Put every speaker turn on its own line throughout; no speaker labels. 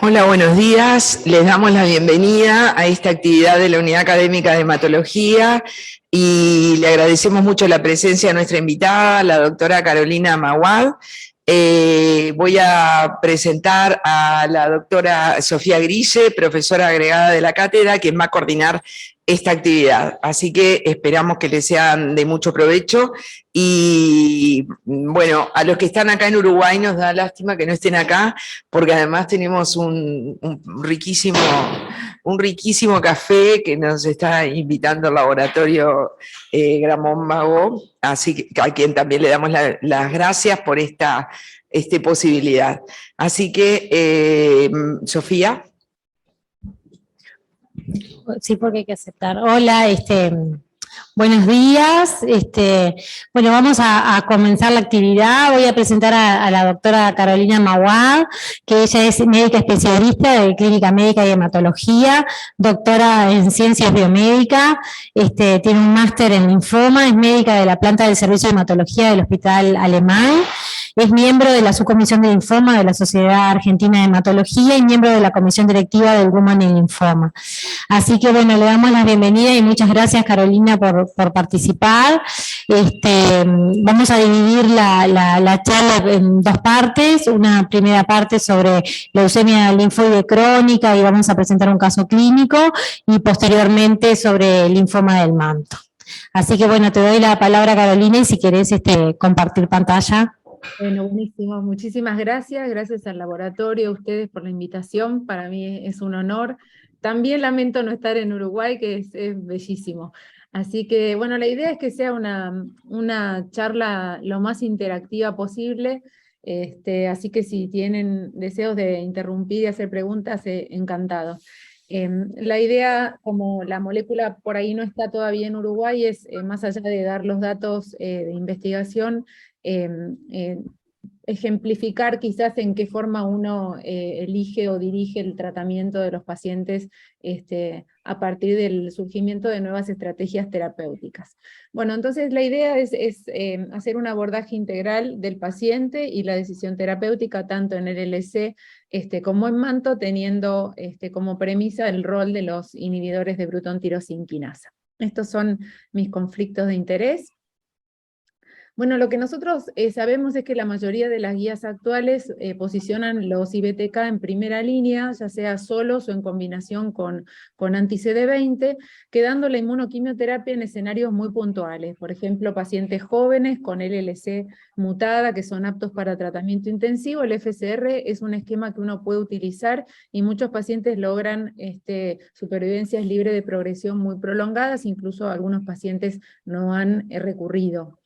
Hola, buenos días. Les damos la bienvenida a esta actividad de la Unidad Académica de Hematología y le agradecemos mucho la presencia de nuestra invitada, la doctora Carolina Maguad. Voy a presentar a la doctora Sofía Grille, profesora agregada de la cátedra, quien va a coordinar esta actividad. Así que esperamos que les sean de mucho provecho. Y bueno, a los que están acá en Uruguay nos da lástima que no estén acá, porque además tenemos un riquísimo café que nos está invitando el laboratorio Gramón Mago, así que a quien también le damos las gracias por esta posibilidad. Así que, Sofía.
Sí, porque hay que aceptar. Hola, buenos días. Bueno, vamos a comenzar la actividad. Voy a presentar a la doctora Carolina Maguad, que ella es médica especialista de Clínica Médica y Hematología, doctora en Ciencias Biomédicas, tiene un máster en linfoma, es médica de la planta del Servicio de Hematología del Hospital Alemán. Es miembro de la subcomisión de linfoma de la Sociedad Argentina de Hematología y miembro de la comisión directiva del Women in Linfoma. Así que bueno, le damos la bienvenida y muchas gracias, Carolina, por participar. Vamos a dividir la charla en dos partes. Una primera parte sobre leucemia linfoide crónica y vamos a presentar un caso clínico, y posteriormente sobre linfoma del manto. Así que bueno, te doy la palabra, Carolina, y si querés compartir pantalla.
Bueno, buenísimo. Muchísimas gracias. Gracias al laboratorio, a ustedes por la invitación. Para mí es un honor. También lamento no estar en Uruguay, que es bellísimo. Así que, bueno, la idea es que sea una charla lo más interactiva posible. Así que si tienen deseos de interrumpir y hacer preguntas, encantado. La idea, como la molécula por ahí no está todavía en Uruguay, es más allá de dar los datos de investigación, eh, eh, ejemplificar quizás en qué forma uno elige o dirige el tratamiento de los pacientes a partir del surgimiento de nuevas estrategias terapéuticas. Bueno, entonces la idea es hacer un abordaje integral del paciente y la decisión terapéutica, tanto en el LC como en manto, teniendo como premisa el rol de los inhibidores de Bruton tirosin quinasa. Estos son mis conflictos de interés. Bueno, lo que nosotros sabemos es que la mayoría de las guías actuales posicionan los IBTK en primera línea, ya sea solos o en combinación con anti-CD20, quedando la inmunoquimioterapia en escenarios muy puntuales. Por ejemplo, pacientes jóvenes con LLC mutada que son aptos para tratamiento intensivo. El FCR es un esquema que uno puede utilizar y muchos pacientes logran supervivencias libres de progresión muy prolongadas, incluso algunos pacientes no han recurrido.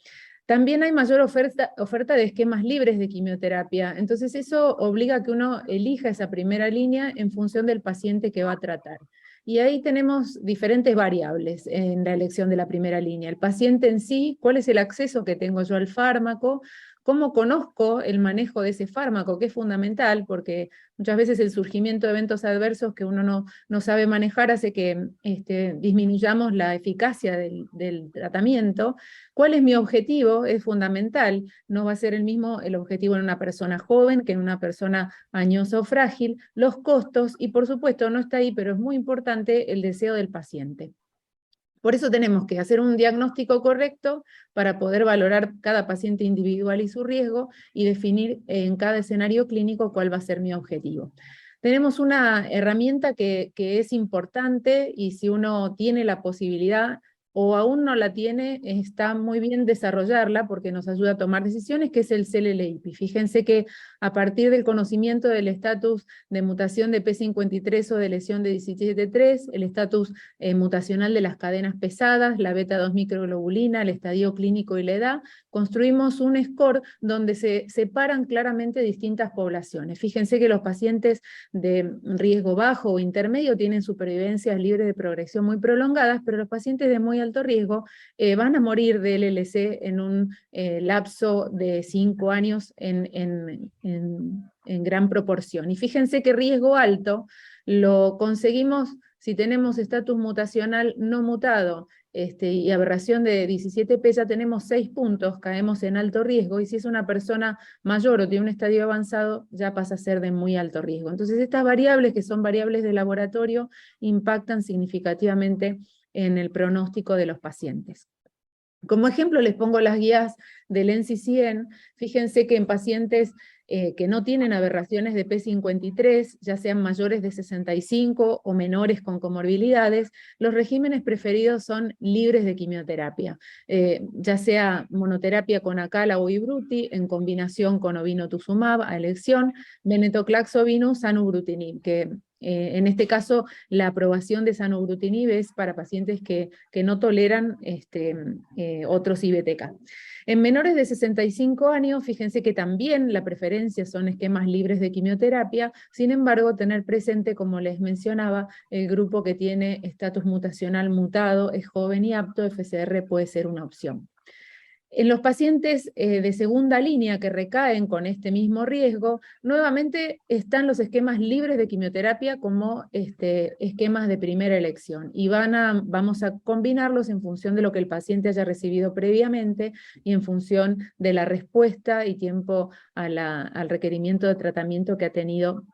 También hay mayor oferta de esquemas libres de quimioterapia, entonces eso obliga a que uno elija esa primera línea en función del paciente que va a tratar. Y ahí tenemos diferentes variables en la elección de la primera línea. El paciente en sí, cuál es el acceso que tengo yo al fármaco, cómo conozco el manejo de ese fármaco, que es fundamental, porque muchas veces el surgimiento de eventos adversos que uno no sabe manejar hace que disminuyamos la eficacia del tratamiento. ¿Cuál es mi objetivo? Es fundamental. No va a ser el mismo el objetivo en una persona joven que en una persona añosa o frágil. Los costos, y por supuesto no está ahí, pero es muy importante el deseo del paciente. Por eso tenemos que hacer un diagnóstico correcto para poder valorar cada paciente individual y su riesgo y definir en cada escenario clínico cuál va a ser mi objetivo. Tenemos una herramienta que es importante, y si uno tiene la posibilidad o aún no la tiene, está muy bien desarrollarla porque nos ayuda a tomar decisiones, que es el CELELEIPI. Fíjense que a partir del conocimiento del estatus de mutación de P53 o de lesión de 17.3, el estatus mutacional de las cadenas pesadas, la beta-2 microglobulina, el estadio clínico y la edad, construimos un score donde se separan claramente distintas poblaciones. Fíjense que los pacientes de riesgo bajo o intermedio tienen supervivencias libres de progresión muy prolongadas, pero los pacientes de muy alto riesgo van a morir de LLC en un lapso de 5 años en gran proporción. Y fíjense que riesgo alto lo conseguimos si tenemos estatus mutacional no mutado, y aberración de 17P, ya tenemos 6 puntos, caemos en alto riesgo, y si es una persona mayor o tiene un estadio avanzado, ya pasa a ser de muy alto riesgo. Entonces estas variables, que son variables de laboratorio, impactan significativamente en el pronóstico de los pacientes. Como ejemplo les pongo las guías del NCCN. Fíjense que en pacientes que no tienen aberraciones de P53, ya sean mayores de 65 o menores con comorbilidades, los regímenes preferidos son libres de quimioterapia, ya sea monoterapia con acala o ibruti, en combinación con obinutuzumab a elección, venetoclax ovinu, zanubrutinib, que en este caso la aprobación de zanubrutinib es para pacientes que no toleran otros IBTK. En menores de 65 años, fíjense que también la preferencia son esquemas libres de quimioterapia, sin embargo, tener presente, como les mencionaba, el grupo que tiene estatus mutacional mutado, es joven y apto, FCR puede ser una opción. En los pacientes de segunda línea que recaen con este mismo riesgo, nuevamente están los esquemas libres de quimioterapia como esquemas de primera elección, y vamos a combinarlos en función de lo que el paciente haya recibido previamente y en función de la respuesta y tiempo al requerimiento de tratamiento que ha tenido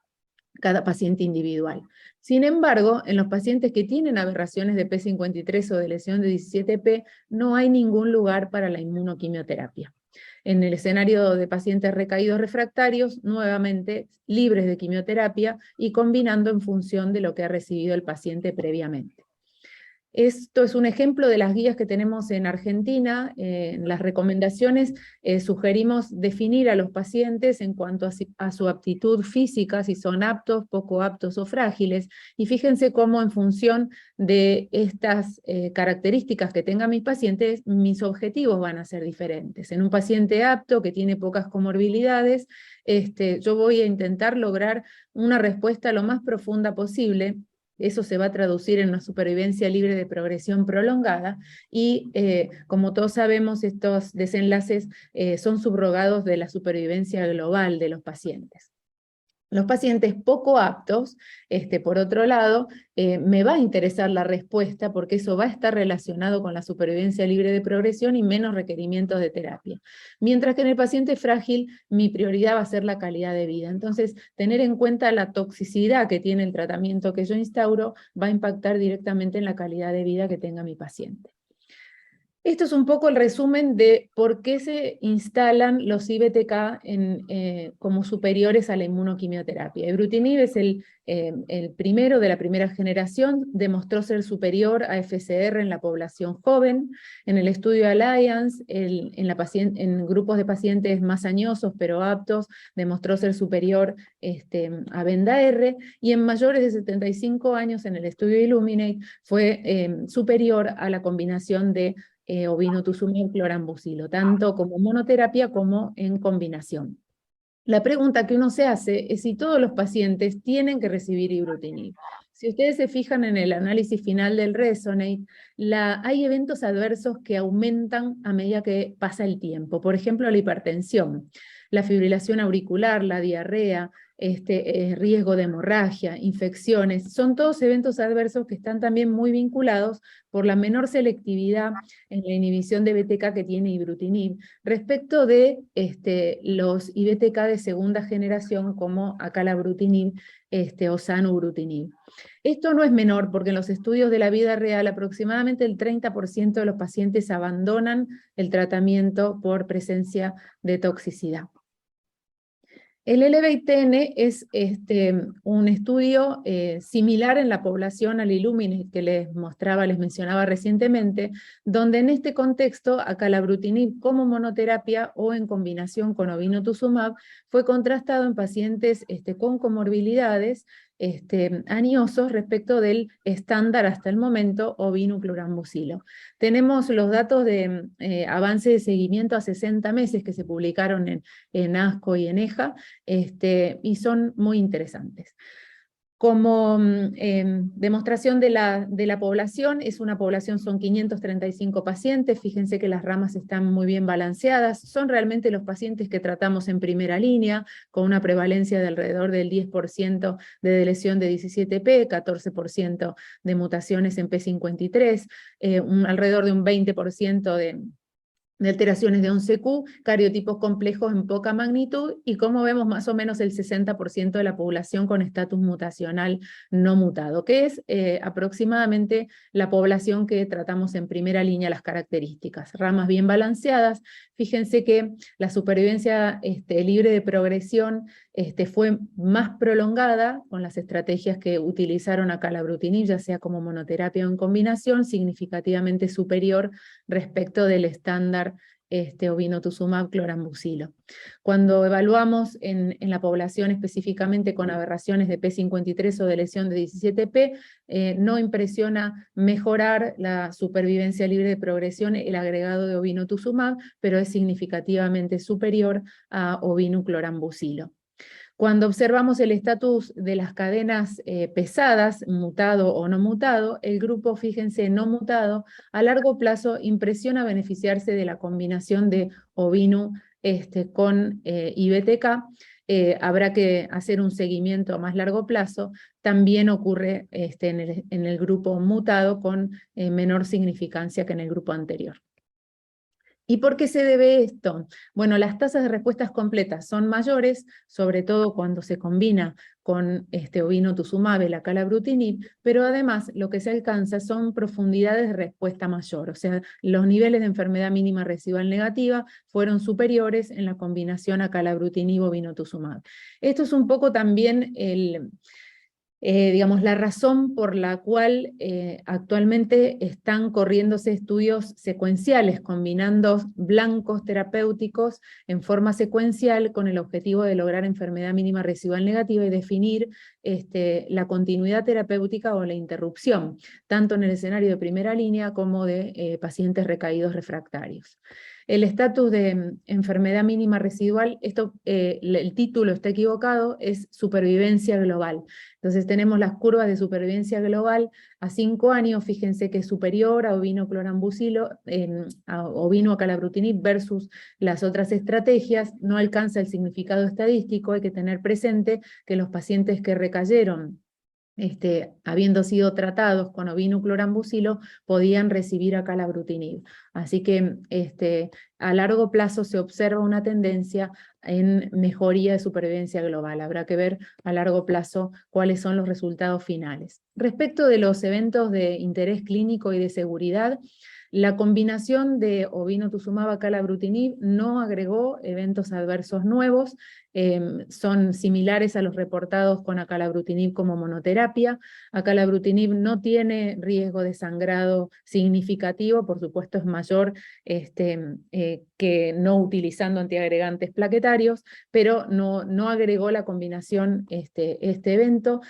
cada paciente individual. Sin embargo, en los pacientes que tienen aberraciones de P53 o de lesión de 17P, no hay ningún lugar para la inmunoquimioterapia. En el escenario de pacientes recaídos refractarios, nuevamente libres de quimioterapia y combinando en función de lo que ha recibido el paciente previamente. Esto es un ejemplo de las guías que tenemos en Argentina. En las recomendaciones sugerimos definir a los pacientes en cuanto a su aptitud física, si son aptos, poco aptos o frágiles, y fíjense cómo en función de estas características que tengan mis pacientes, mis objetivos van a ser diferentes. En un paciente apto que tiene pocas comorbilidades, yo voy a intentar lograr una respuesta lo más profunda posible. Eso se va a traducir en una supervivencia libre de progresión prolongada, y como todos sabemos, estos desenlaces son subrogados de la supervivencia global de los pacientes. Los pacientes poco aptos, por otro lado, me va a interesar la respuesta porque eso va a estar relacionado con la supervivencia libre de progresión y menos requerimientos de terapia. Mientras que en el paciente frágil mi prioridad va a ser la calidad de vida. Entonces, tener en cuenta la toxicidad que tiene el tratamiento que yo instauro va a impactar directamente en la calidad de vida que tenga mi paciente. Esto es un poco el resumen de por qué se instalan los IBTK como superiores a la inmunoquimioterapia. Ibrutinib es el primero de la primera generación, demostró ser superior a FCR en la población joven. En el estudio Alliance, en grupos de pacientes más añosos pero aptos, demostró ser superior a Venda-R, y en mayores de 75 años en el estudio Illuminate fue superior a la combinación de obinutuzumab clorambucilo, tanto como monoterapia como en combinación. La pregunta que uno se hace es si todos los pacientes tienen que recibir ibrutinib. Si ustedes se fijan en el análisis final del Resonate, hay eventos adversos que aumentan a medida que pasa el tiempo. Por ejemplo, la hipertensión, la fibrilación auricular, la diarrea, riesgo de hemorragia, infecciones, son todos eventos adversos que están también muy vinculados por la menor selectividad en la inhibición de BTK que tiene ibrutinib, respecto de los IBTK de segunda generación como acalabrutinib o zanubrutinib. Esto no es menor porque en los estudios de la vida real aproximadamente el 30% de los pacientes abandonan el tratamiento por presencia de toxicidad. El Elevate-TN es un estudio similar en la población al Illuminate que les mencionaba recientemente, donde en este contexto acalabrutinib como monoterapia o en combinación con obinutuzumab fue contrastado en pacientes con comorbilidades aniosos respecto del estándar hasta el momento obinuclorambucilo. Tenemos los datos de avance de seguimiento a 60 meses que se publicaron en ASCO y en EJA, y son muy interesantes. Como demostración de la población, son 535 pacientes, fíjense que las ramas están muy bien balanceadas, son realmente los pacientes que tratamos en primera línea, con una prevalencia de alrededor del 10% de deleción de 17P, 14% de mutaciones en P53, alrededor de un 20% de alteraciones de 11Q, cariotipos complejos en poca magnitud, y como vemos más o menos el 60% de la población con estatus mutacional no mutado, que es aproximadamente la población que tratamos en primera línea, las características. Ramas bien balanceadas, fíjense que la supervivencia libre de progresión fue más prolongada con las estrategias que utilizaron acalabrutinib, ya sea como monoterapia o en combinación, significativamente superior respecto del estándar obinutuzumab clorambucilo. Cuando evaluamos en la población específicamente con aberraciones de P53 o de lesión de 17P, no impresiona mejorar la supervivencia libre de progresión el agregado de obinutuzumab, pero es significativamente superior a obinuclorambucilo. Cuando observamos el estatus de las cadenas pesadas, mutado o no mutado, el grupo, fíjense, no mutado, a largo plazo impresiona beneficiarse de la combinación de ovinu con IBTK. Habrá que hacer un seguimiento a más largo plazo. También ocurre en el grupo mutado con menor significancia que en el grupo anterior. ¿Y por qué se debe esto? Bueno, las tasas de respuestas completas son mayores, sobre todo cuando se combina con obinutuzumab, el acalabrutinib, pero además lo que se alcanza son profundidades de respuesta mayor, o sea, los niveles de enfermedad mínima residual negativa fueron superiores en la combinación acalabrutinib-obinutuzumab. Esto es un poco también digamos, la razón por la cual actualmente están corriéndose estudios secuenciales, combinando blancos terapéuticos en forma secuencial con el objetivo de lograr enfermedad mínima residual negativa y definir la continuidad terapéutica o la interrupción, tanto en el escenario de primera línea como de pacientes recaídos refractarios. El estatus de enfermedad mínima residual, el título está equivocado, es supervivencia global. Entonces tenemos las curvas de supervivencia global a 5 años, fíjense que es superior a ovinoclorambucilo, a ovinoacalabrutinib versus las otras estrategias, no alcanza el significado estadístico, hay que tener presente que los pacientes que recayeron habiendo sido tratados con ovinoclorambucilo, podían recibir acalabrutinib. Así que a largo plazo se observa una tendencia en mejoría de supervivencia global. Habrá que ver a largo plazo cuáles son los resultados finales. Respecto de los eventos de interés clínico y de seguridad, la combinación de obinutuzumab-acalabrutinib no agregó eventos adversos nuevos, son similares a los reportados con acalabrutinib como monoterapia. Acalabrutinib no tiene riesgo de sangrado significativo, por supuesto es mayor que no utilizando antiagregantes plaquetarios, pero no agregó la combinación este evento.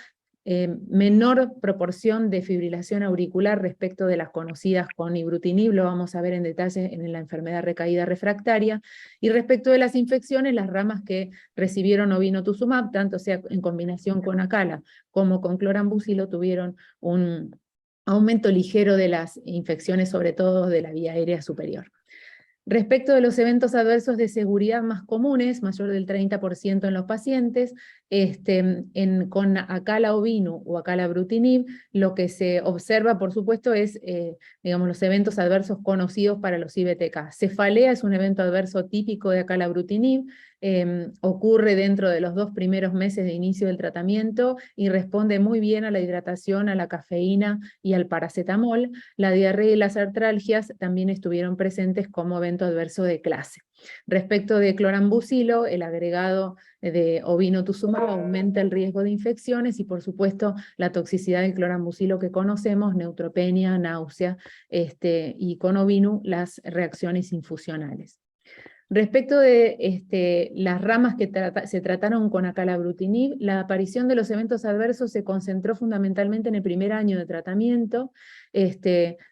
Menor proporción de fibrilación auricular respecto de las conocidas con ibrutinib, lo vamos a ver en detalle en la enfermedad recaída refractaria, y respecto de las infecciones, las ramas que recibieron obinutuzumab, tanto sea en combinación con acala como con clorambucilo, tuvieron un aumento ligero de las infecciones, sobre todo de la vía aérea superior. Respecto de los eventos adversos de seguridad más comunes, mayor del 30% en los pacientes, con acala ovinu o acalabrutinib, lo que se observa, por supuesto, es digamos, los eventos adversos conocidos para los IBTK. Cefalea es un evento adverso típico de acalabrutinib, ocurre dentro de los 2 primeros meses de inicio del tratamiento y responde muy bien a la hidratación, a la cafeína y al paracetamol. La diarrea y las artralgias también estuvieron presentes como evento adverso de clase. Respecto de clorambucilo, el agregado de obinutuzumab aumenta el riesgo de infecciones y por supuesto la toxicidad del clorambucilo que conocemos, neutropenia, náusea, y con ovinu las reacciones infusionales. Respecto de las ramas que se trataron con acalabrutinib, la aparición de los eventos adversos se concentró fundamentalmente en el primer año de tratamiento,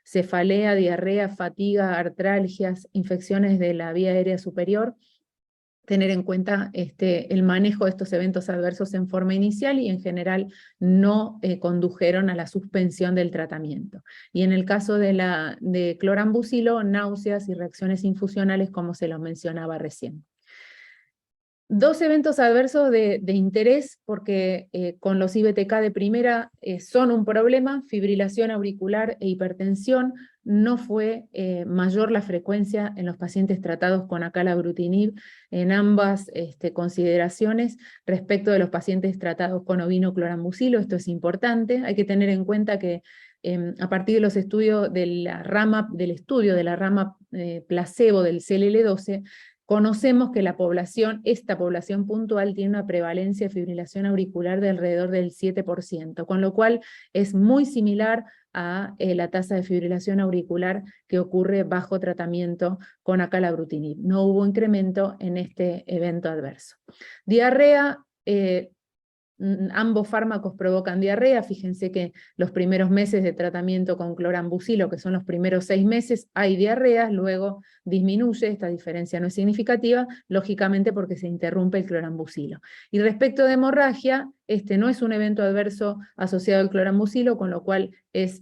cefalea, diarrea, fatiga, artralgias, infecciones de la vía aérea superior, tener en cuenta el manejo de estos eventos adversos en forma inicial y en general no condujeron a la suspensión del tratamiento. Y en el caso de clorambucilo, náuseas y reacciones infusionales como se los mencionaba recién. Dos eventos adversos de interés, porque con los IBTK de primera son un problema: fibrilación auricular e hipertensión. No fue mayor la frecuencia en los pacientes tratados con acalabrutinib en ambas consideraciones respecto de los pacientes tratados con ovino clorambucilo. Esto es importante. Hay que tener en cuenta que a partir de los estudios de la rama, placebo del CLL12, conocemos que esta población puntual tiene una prevalencia de fibrilación auricular de alrededor del 7%, con lo cual es muy similar a la tasa de fibrilación auricular que ocurre bajo tratamiento con acalabrutinib. No hubo incremento en este evento adverso. Diarrea. Ambos fármacos provocan diarrea. Fíjense que los primeros meses de tratamiento con clorambucilo, que son los primeros 6 meses, hay diarreas, luego disminuye, esta diferencia no es significativa, lógicamente porque se interrumpe el clorambucilo. Y respecto de hemorragia, este no es un evento adverso asociado al clorambucilo, con lo cual es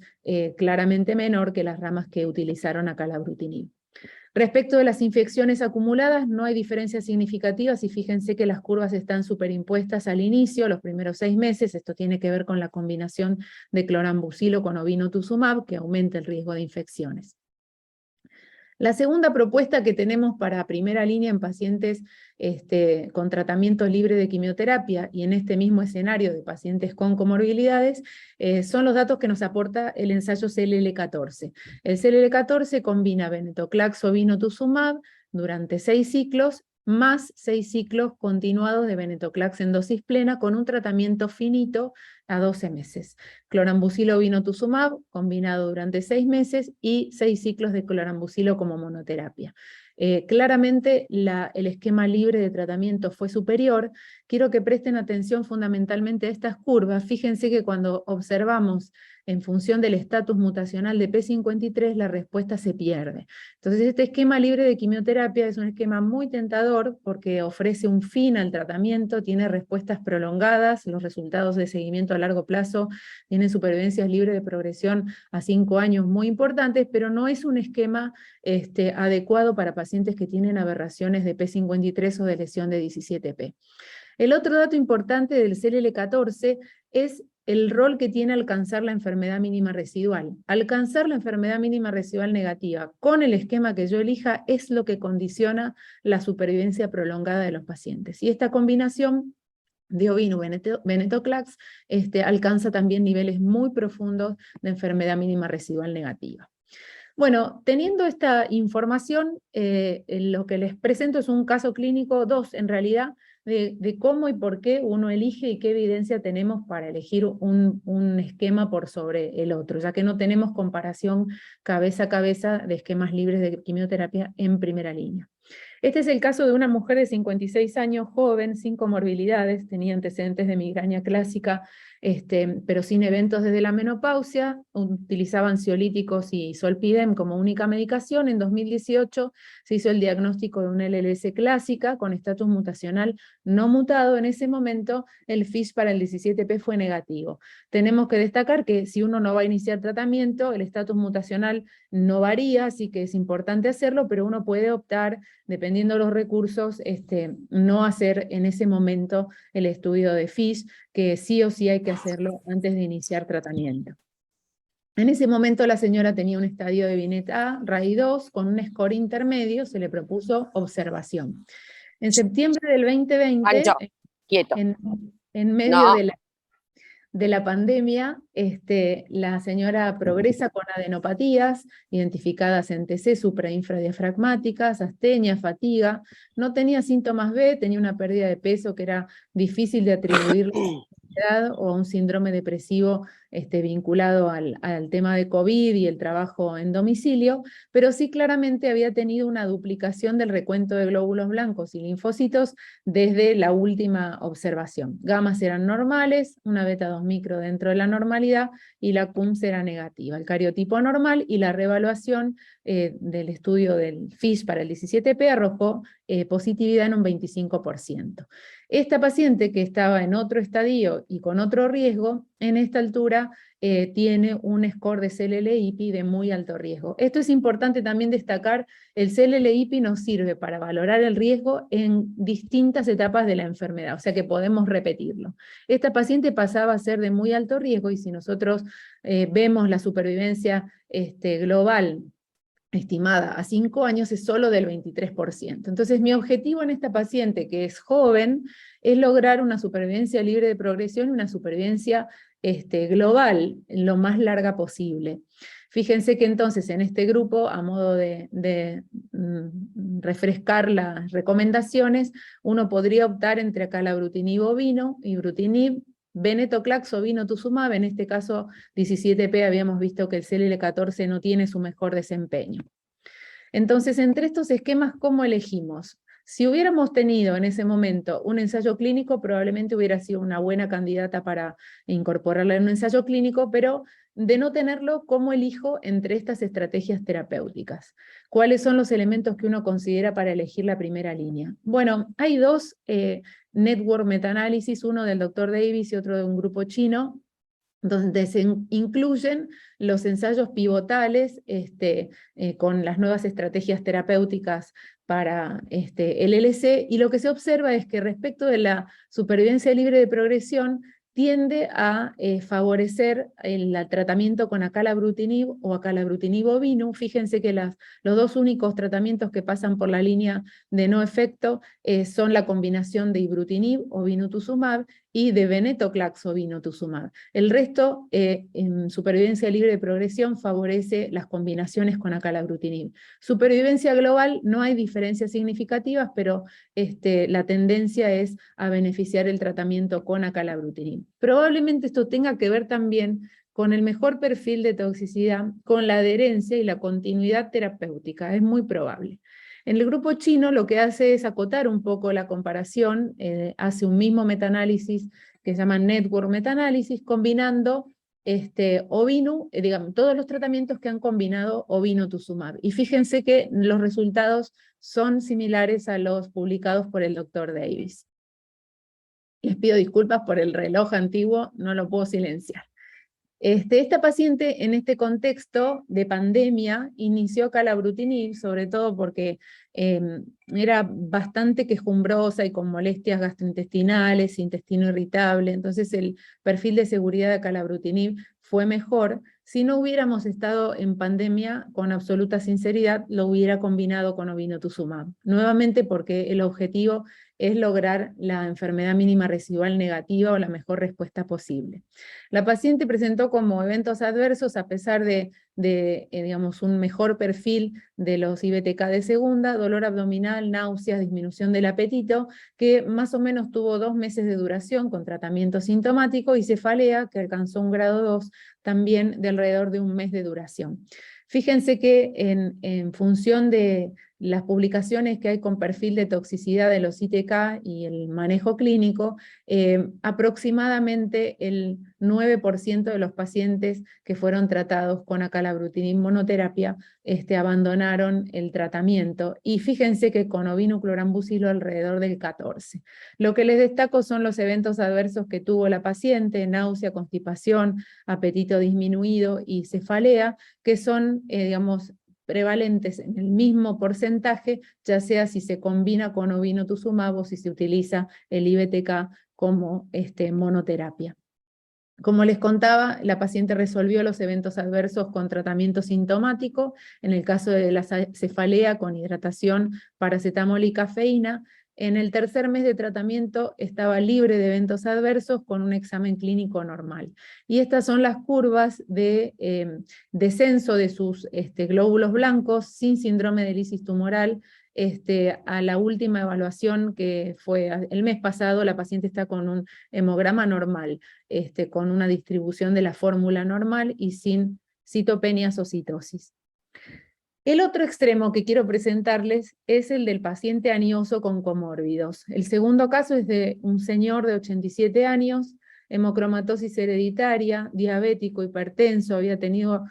claramente menor que las ramas que utilizaron acalabrutinib. Respecto de las infecciones acumuladas, no hay diferencias significativas, y fíjense que las curvas están superimpuestas al inicio, los primeros 6 meses. Esto tiene que ver con la combinación de clorambucilo con ovinotuzumab, que aumenta el riesgo de infecciones. La segunda propuesta que tenemos para primera línea en pacientes con tratamiento libre de quimioterapia, y en este mismo escenario de pacientes con comorbilidades, son los datos que nos aporta el ensayo CLL14. El CLL14 combina venetoclax ovinotuzumab durante 6 ciclos, más 6 ciclos continuados de venetoclax en dosis plena, con un tratamiento finito a 12 meses. Clorambucilo ovinotuzumab combinado durante 6 meses y 6 ciclos de clorambucilo como monoterapia. Claramente el esquema libre de tratamiento fue superior. Quiero que presten atención fundamentalmente a estas curvas. Fíjense que cuando observamos en función del estatus mutacional de P53, la respuesta se pierde. Entonces este esquema libre de quimioterapia es un esquema muy tentador porque ofrece un fin al tratamiento, tiene respuestas prolongadas, los resultados de seguimiento a largo plazo tienen supervivencias libres de progresión a 5 años muy importantes, pero no es un esquema adecuado para pacientes que tienen aberraciones de P53 o de lesión de 17P. El otro dato importante del CLL14 es el rol que tiene alcanzar la enfermedad mínima residual. Alcanzar la enfermedad mínima residual negativa con el esquema que yo elija es lo que condiciona la supervivencia prolongada de los pacientes. Y esta combinación de ovino-venetoclax alcanza también niveles muy profundos de enfermedad mínima residual negativa. Bueno, teniendo esta información, lo que les presento es un caso clínico, dos en realidad, de cómo y por qué uno elige y qué evidencia tenemos para elegir un esquema por sobre el otro, ya que no tenemos comparación cabeza a cabeza de esquemas libres de quimioterapia en primera línea. Este es el caso de una mujer de 56 años, joven, sin comorbilidades, tenía antecedentes de migraña clásica, pero sin eventos desde la menopausia, utilizaba ansiolíticos y zolpidem como única medicación. En 2018 se hizo el diagnóstico de una LLS clásica con estatus mutacional no mutado. En ese momento el FISH para el 17P fue negativo. Tenemos que destacar que si uno no va a iniciar tratamiento, el estatus mutacional no varía, así que es importante hacerlo, pero uno puede optar, dependiendo de los recursos, no hacer en ese momento el estudio de FISH, que sí o sí hay que hacerlo antes de iniciar tratamiento. En ese momento la señora tenía un estadio de Binet A, RAI 2, con un score intermedio, se le propuso observación. En septiembre del 2020,
Pancho, quieto.
En medio de la pandemia, la señora progresa con adenopatías, identificadas en TC suprainfradiafragmáticas, astenia, fatiga, no tenía síntomas B, tenía una pérdida de peso que era difícil de atribuir a la enfermedad o a un síndrome depresivo vinculado al tema de COVID y el trabajo en domicilio, pero sí claramente había tenido una duplicación del recuento de glóbulos blancos y linfocitos desde la última observación. Gamas eran normales, una beta 2 micro dentro de la normalidad, y la CUMS era negativa. El cariotipo normal, y la reevaluación del estudio del FISH para el 17P arrojó positividad en un 25%. Esta paciente, que estaba en otro estadio y con otro riesgo, en esta altura tiene un score de CLL-IPI de muy alto riesgo. Esto es importante también destacar: el CLL-IPI nos sirve para valorar el riesgo en distintas etapas de la enfermedad, o sea que podemos repetirlo. Esta paciente pasaba a ser de muy alto riesgo, y si nosotros vemos la supervivencia global estimada a 5 años, es solo del 23%. Entonces mi objetivo en esta paciente, que es joven, es lograr una supervivencia libre de progresión y una supervivencia global lo más larga posible. Fíjense que entonces en este grupo, a modo de refrescar las recomendaciones, uno podría optar entre acalabrutinib ovino, ibrutinib, venetoclax o vinotuzumab. En este caso 17P habíamos visto que el CLL14 no tiene su mejor desempeño. Entonces, entre estos esquemas, ¿cómo elegimos? Si hubiéramos tenido en ese momento un ensayo clínico, probablemente hubiera sido una buena candidata para incorporarla en un ensayo clínico, pero de no tenerlo, ¿cómo elijo entre estas estrategias terapéuticas? ¿Cuáles son los elementos que uno considera para elegir la primera línea? Bueno, hay dos network metaanálisis, uno del Dr. Davis y otro de un grupo chino, donde se incluyen los ensayos pivotales con las nuevas estrategias terapéuticas para el LC, y lo que se observa es que respecto de la supervivencia libre de progresión, tiende a favorecer el tratamiento con acalabrutinib o acalabrutinib ovino. Fíjense que los dos únicos tratamientos que pasan por la línea de no efecto son la combinación de ibrutinib o vinotuzumab y de venetoclax o vinotuzumab. El resto, en supervivencia libre de progresión, favorece las combinaciones con acalabrutinib. Supervivencia global, no hay diferencias significativas, pero la tendencia es a beneficiar el tratamiento con acalabrutinib. Probablemente esto tenga que ver también con el mejor perfil de toxicidad, con la adherencia y la continuidad terapéutica, es muy probable. En el grupo chino lo que hace es acotar un poco la comparación, hace un mismo metaanálisis que se llama network metaanálisis, combinando ovino, digamos, todos los tratamientos que han combinado ovinotuzumab. Y fíjense que los resultados son similares a los publicados por el Dr. Davis. Les pido disculpas por el reloj antiguo, no lo puedo silenciar. Esta paciente, en este contexto de pandemia, inició acalabrutinib, sobre todo porque era bastante quejumbrosa y con molestias gastrointestinales, intestino irritable. Entonces el perfil de seguridad de acalabrutinib fue mejor. Si no hubiéramos estado en pandemia, con absoluta sinceridad, lo hubiera combinado con ovinotuzumab. Nuevamente porque el objetivo es lograr la enfermedad mínima residual negativa o la mejor respuesta posible. La paciente presentó como eventos adversos, a pesar de digamos, un mejor perfil de los IBTK de segunda, dolor abdominal, náuseas, disminución del apetito, que más o menos tuvo 2 meses de duración con tratamiento sintomático, y cefalea, que alcanzó un grado 2, también de alrededor de 1 mes de duración. Fíjense que en función de las publicaciones que hay con perfil de toxicidad de los ITK y el manejo clínico, aproximadamente el 9% de los pacientes que fueron tratados con acalabrutinib monoterapia abandonaron el tratamiento, y fíjense que con ovinoclorambucilo alrededor del 14%. Lo que les destaco son los eventos adversos que tuvo la paciente: náusea, constipación, apetito disminuido y cefalea, que son, digamos, prevalentes en el mismo porcentaje, ya sea si se combina con ovinotuzumab o si se utiliza el IBTK como monoterapia. Como les contaba, la paciente resolvió los eventos adversos con tratamiento sintomático, en el caso de la cefalea con hidratación, paracetamol y cafeína. En el tercer mes de tratamiento estaba libre de eventos adversos con un examen clínico normal. Y estas son las curvas de descenso de sus glóbulos blancos sin síndrome de lisis tumoral a la última evaluación que fue el mes pasado, la paciente está con un hemograma normal, con una distribución de la fórmula normal y sin citopenias o citosis. El otro extremo que quiero presentarles es el del paciente anioso con comórbidos. El segundo caso es de un señor de 87 años, hemocromatosis hereditaria, diabético, hipertenso, había tenido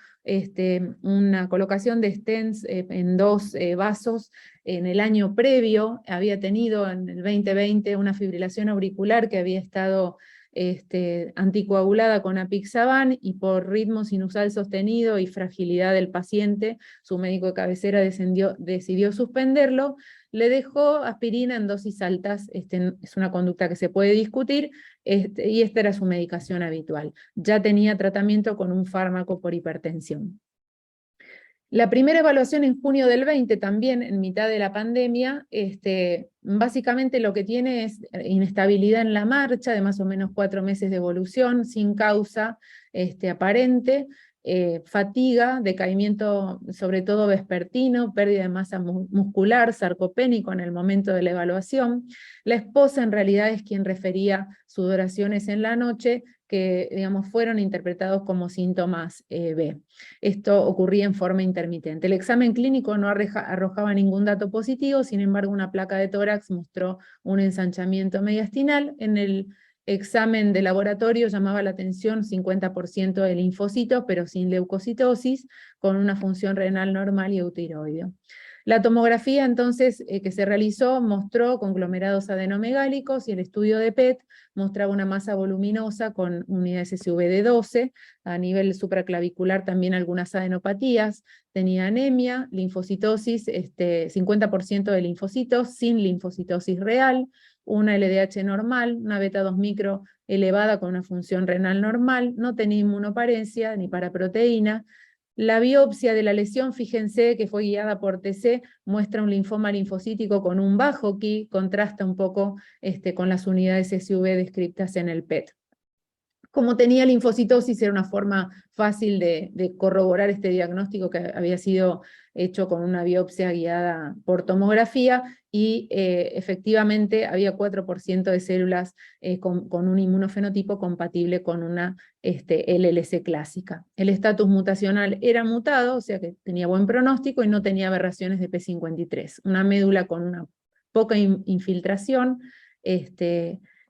una colocación de stents en 2 vasos en el año previo, había tenido en el 2020 una fibrilación auricular que había estado anticoagulada con apixaban, y por ritmo sinusal sostenido y fragilidad del paciente, su médico de cabecera decidió suspenderlo, le dejó aspirina en dosis altas, es una conducta que se puede discutir, y esta era su medicación habitual. Ya tenía tratamiento con un fármaco por hipertensión. La primera evaluación en junio del 20, también en mitad de la pandemia, básicamente lo que tiene es inestabilidad en la marcha, de más o menos 4 meses de evolución, sin causa aparente, fatiga, decaimiento sobre todo vespertino, pérdida de masa muscular, sarcopénico en el momento de la evaluación. La esposa en realidad es quien refería sudoraciones en la noche, que digamos, fueron interpretados como síntomas B. Esto ocurría en forma intermitente. El examen clínico no arrojaba ningún dato positivo, sin embargo una placa de tórax mostró un ensanchamiento mediastinal. En el examen de laboratorio llamaba la atención 50% de linfocitos, pero sin leucocitosis, con una función renal normal y eutiroideo. La tomografía entonces que se realizó mostró conglomerados adenomegálicos, y el estudio de PET mostraba una masa voluminosa con unidades SUV de 12, a nivel supraclavicular también algunas adenopatías, tenía anemia, linfocitosis, 50% de linfocitos, sin linfocitosis real, una LDH normal, una beta 2 micro elevada con una función renal normal, no tenía inmunoparencia ni paraproteína. La biopsia de la lesión, fíjense que fue guiada por TC, muestra un linfoma linfocítico con un bajo Ki, contrasta un poco con las unidades SUV descritas en el PET. Como tenía linfocitosis, era una forma fácil de corroborar este diagnóstico que había sido hecho con una biopsia guiada por tomografía, y efectivamente había 4% de células con un inmunofenotipo compatible con una LLC clásica. El estatus mutacional era mutado, o sea que tenía buen pronóstico y no tenía aberraciones de P53. Una médula con una poca infiltración,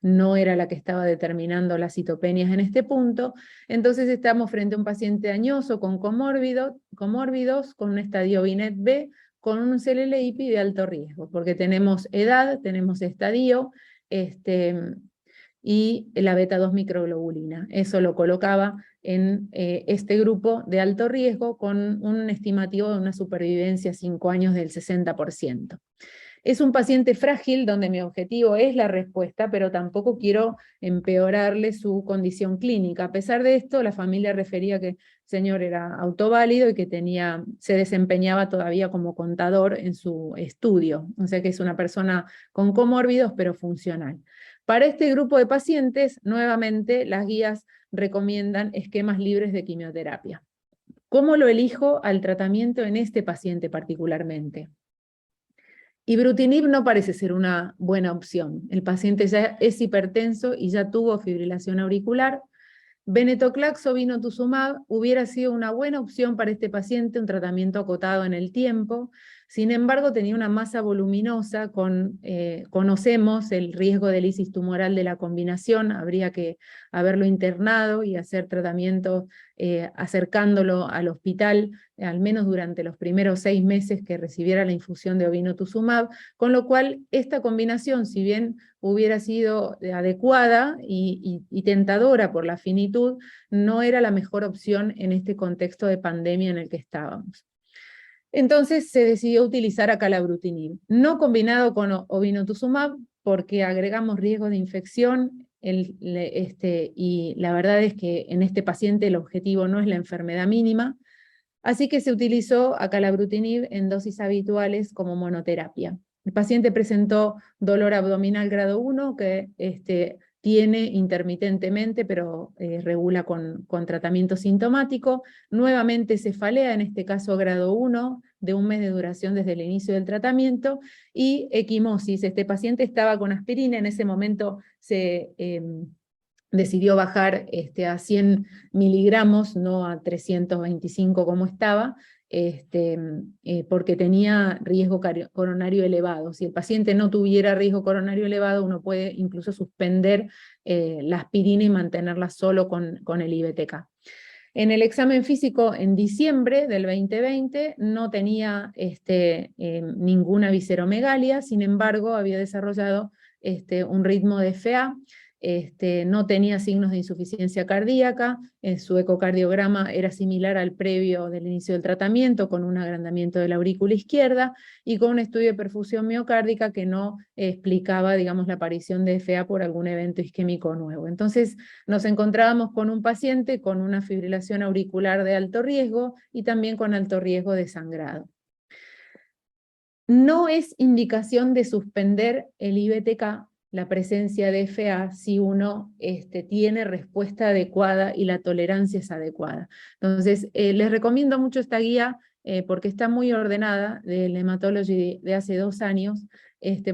no era la que estaba determinando las citopenias en este punto. Entonces estamos frente a un paciente añoso con comórbidos, con un estadio Binet B, con un CLL-IPI de alto riesgo, porque tenemos edad, tenemos estadio, y la beta 2 microglobulina. Eso lo colocaba en este grupo de alto riesgo, con un estimativo de una supervivencia a 5 años del 60%. Es un paciente frágil donde mi objetivo es la respuesta, pero tampoco quiero empeorarle su condición clínica. A pesar de esto, la familia refería que el señor era autoválido y que se desempeñaba todavía como contador en su estudio. O sea que es una persona con comórbidos, pero funcional. Para este grupo de pacientes, nuevamente, las guías recomiendan esquemas libres de quimioterapia. ¿Cómo lo elijo al tratamiento en este paciente particularmente? Ibrutinib no parece ser una buena opción. El paciente ya es hipertenso y ya tuvo fibrilación auricular. Venetoclax o vinotuzumab hubiera sido una buena opción para este paciente, un tratamiento acotado en el tiempo. Sin embargo, tenía una masa voluminosa, conocemos el riesgo de lisis tumoral de la combinación, habría que haberlo internado y hacer tratamiento acercándolo al hospital, al menos durante los primeros 6 meses que recibiera la infusión de obinutuzumab, con lo cual esta combinación, si bien hubiera sido adecuada y tentadora por la finitud, no era la mejor opción en este contexto de pandemia en el que estábamos. Entonces se decidió utilizar acalabrutinib, no combinado con obinutuzumab, porque agregamos riesgo de infección, y la verdad es que en este paciente el objetivo no es la enfermedad mínima, así que se utilizó acalabrutinib en dosis habituales como monoterapia. El paciente presentó dolor abdominal grado 1, que tiene intermitentemente, pero regula con tratamiento sintomático. Nuevamente cefalea, en este caso grado 1, de 1 mes de duración desde el inicio del tratamiento, y equimosis. Este paciente estaba con aspirina, en ese momento se decidió bajar a 100 miligramos, no a 325 como estaba, porque tenía riesgo coronario elevado. Si el paciente no tuviera riesgo coronario elevado, uno puede incluso suspender la aspirina y mantenerla solo con el IBTK. En el examen físico en diciembre del 2020 no tenía ninguna visceromegalia, sin embargo había desarrollado un ritmo de FA, no tenía signos de insuficiencia cardíaca, su ecocardiograma era similar al previo del inicio del tratamiento, con un agrandamiento de la aurícula izquierda, y con un estudio de perfusión miocárdica que no explicaba, digamos, la aparición de FA por algún evento isquémico nuevo. Entonces nos encontrábamos con un paciente con una fibrilación auricular de alto riesgo, y también con alto riesgo de sangrado. No es indicación de suspender el IBTK la presencia de FA si uno tiene respuesta adecuada y la tolerancia es adecuada. Entonces, les recomiendo mucho esta guía porque está muy ordenada, del Hematology de hace 2 años,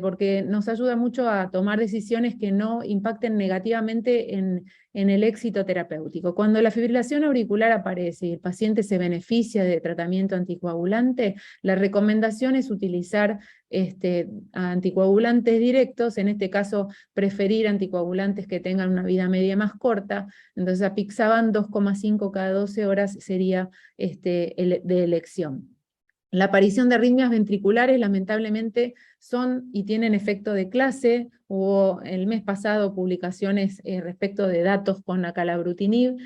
porque nos ayuda mucho a tomar decisiones que no impacten negativamente en el éxito terapéutico. Cuando la fibrilación auricular aparece y el paciente se beneficia de tratamiento anticoagulante, la recomendación es utilizar anticoagulantes directos, en este caso preferir anticoagulantes que tengan una vida media más corta. Entonces apixaban 2,5 cada 12 horas sería de elección. La aparición de arritmias ventriculares lamentablemente son y tienen efecto de clase. Hubo el mes pasado publicaciones respecto de datos con acalabrutinib.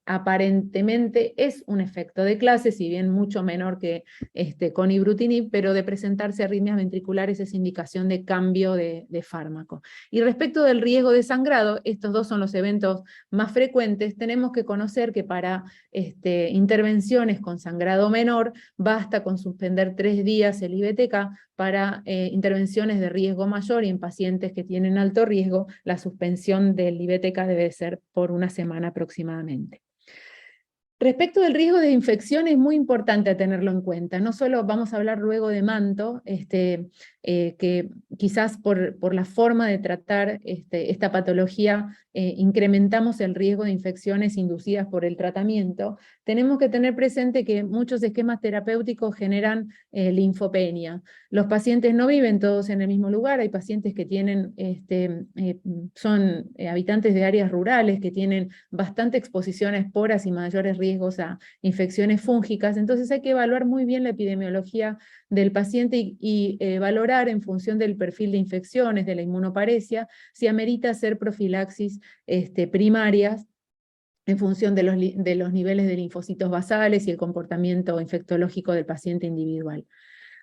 Aparentemente es un efecto de clase, si bien mucho menor que con ibrutinib, pero de presentarse arritmias ventriculares es indicación de cambio de fármaco. Y respecto del riesgo de sangrado, estos dos son los eventos más frecuentes. Tenemos que conocer que para intervenciones con sangrado menor basta con suspender 3 días el IBTK. Para intervenciones de riesgo mayor y en pacientes que tienen alto riesgo, la suspensión del IBTK debe ser por 1 semana aproximadamente. Respecto del riesgo de infección, es muy importante tenerlo en cuenta. No solo vamos a hablar luego de manto, que quizás por la forma de tratar esta patología incrementamos el riesgo de infecciones inducidas por el tratamiento. Tenemos que tener presente que muchos esquemas terapéuticos generan linfopenia. Los pacientes no viven todos en el mismo lugar, hay pacientes que tienen, son habitantes de áreas rurales, que tienen bastante exposición a esporas y mayores riesgos a infecciones fúngicas. Entonces hay que evaluar muy bien la epidemiología del paciente y valorar en función del perfil de infecciones, de la inmunoparesia, si amerita hacer profilaxis primarias en función de los niveles de linfocitos basales y el comportamiento infectológico del paciente individual.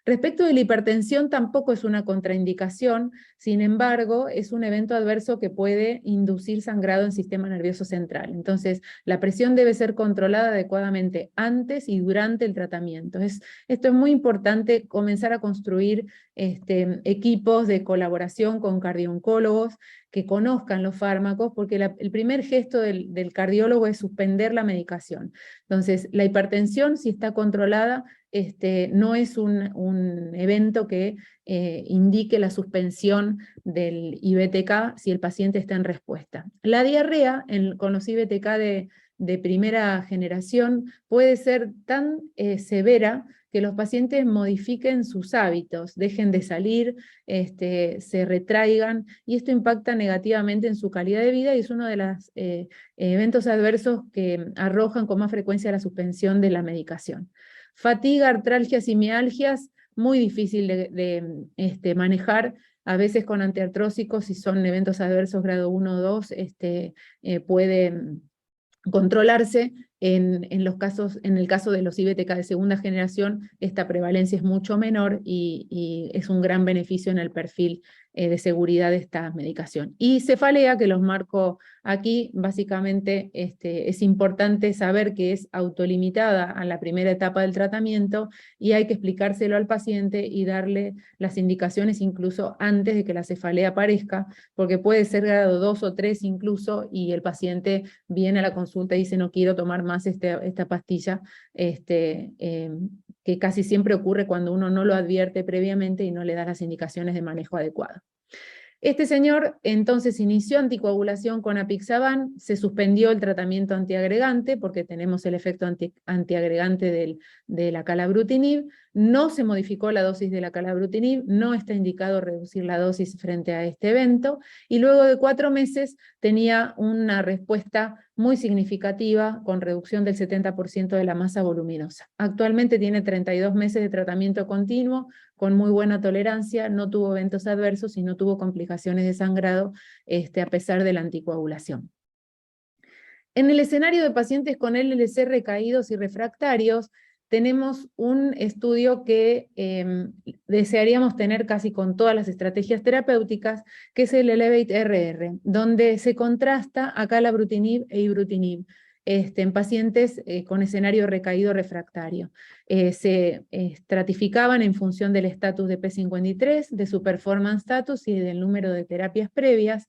Respecto de la hipertensión, tampoco es una contraindicación, sin embargo, es un evento adverso que puede inducir sangrado en el sistema nervioso central. Entonces, la presión debe ser controlada adecuadamente antes y durante el tratamiento. Esto es muy importante, comenzar a construir equipos de colaboración con cardiooncólogos que conozcan los fármacos, porque el primer gesto del cardiólogo es suspender la medicación. Entonces, la hipertensión, si está controlada, no es un evento que indique la suspensión del IBTK si el paciente está en respuesta. La diarrea con los IBTK de primera generación puede ser tan severa que los pacientes modifiquen sus hábitos, dejen de salir, se retraigan, y esto impacta negativamente en su calidad de vida y es uno de los eventos adversos que arrojan con más frecuencia la suspensión de la medicación. Fatiga, artralgias y mialgias, muy difícil de manejar, a veces con antiartrósicos, si son eventos adversos grado 1 o 2, pueden controlarse. En el caso de los IBTK de segunda generación, esta prevalencia es mucho menor y es un gran beneficio en el perfil de seguridad de esta medicación. Y cefalea, que los marco aquí, básicamente es importante saber que es autolimitada a la primera etapa del tratamiento y hay que explicárselo al paciente y darle las indicaciones incluso antes de que la cefalea aparezca, porque puede ser grado 2 o 3 incluso, y el paciente viene a la consulta y dice no quiero tomar más esta pastilla, que casi siempre ocurre cuando uno no lo advierte previamente y no le da las indicaciones de manejo adecuado. Este señor entonces inició anticoagulación con apixaban, se suspendió el tratamiento antiagregante porque tenemos el efecto antiagregante de la acalabrutinib, no se modificó la dosis de la acalabrutinib, no está indicado reducir la dosis frente a este evento, y luego de 4 meses tenía una respuesta muy significativa con reducción del 70% de la masa voluminosa. Actualmente tiene 32 meses de tratamiento continuo, con muy buena tolerancia, no tuvo eventos adversos y no tuvo complicaciones de sangrado a pesar de la anticoagulación. En el escenario de pacientes con LLC recaídos y refractarios, tenemos un estudio que desearíamos tener casi con todas las estrategias terapéuticas, que es el ELEVATE-RR, donde se contrasta acalabrutinib e ibrutinib en pacientes con escenario recaído refractario. Se estratificaban en función del estatus de P53, de su performance status y del número de terapias previas.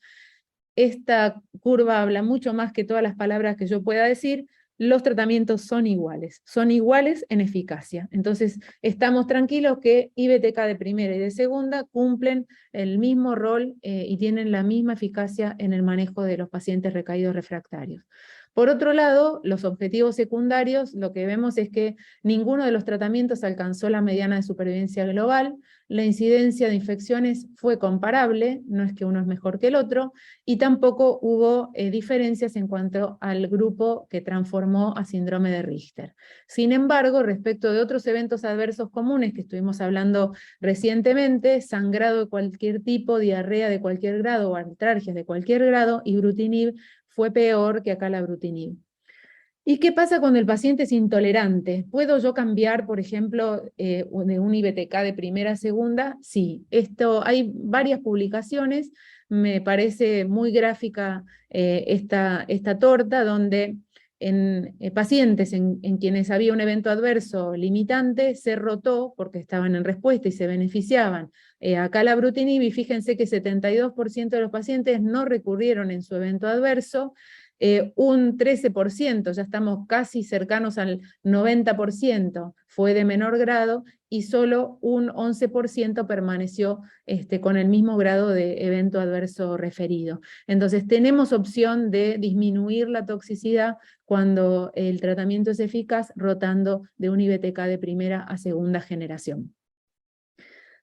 Esta curva habla mucho más que todas las palabras que yo pueda decir. Los tratamientos son iguales en eficacia. Entonces, estamos tranquilos que IBTK de primera y de segunda cumplen el mismo rol y tienen la misma eficacia en el manejo de los pacientes recaídos refractarios. Por otro lado, los objetivos secundarios, lo que vemos es que ninguno de los tratamientos alcanzó la mediana de supervivencia global, la incidencia de infecciones fue comparable, no es que uno es mejor que el otro, y tampoco hubo diferencias en cuanto al grupo que transformó a síndrome de Richter. Sin embargo, respecto de otros eventos adversos comunes que estuvimos hablando recientemente, sangrado de cualquier tipo, diarrea de cualquier grado o artralgias de cualquier grado, ibrutinib fue peor que acalabrutinib. ¿Y qué pasa cuando el paciente es intolerante? ¿Puedo yo cambiar, por ejemplo, de un IBTK de primera a segunda? Sí, hay varias publicaciones, me parece muy gráfica esta torta, donde en pacientes en quienes había un evento adverso limitante, se rotó, porque estaban en respuesta y se beneficiaban, acalabrutinib, y fíjense que 72% de los pacientes no recurrieron en su evento adverso, un 13%, ya estamos casi cercanos al 90%, fue de menor grado, y solo un 11% permaneció con el mismo grado de evento adverso referido. Entonces tenemos opción de disminuir la toxicidad cuando el tratamiento es eficaz, rotando de un IBTK de primera a segunda generación.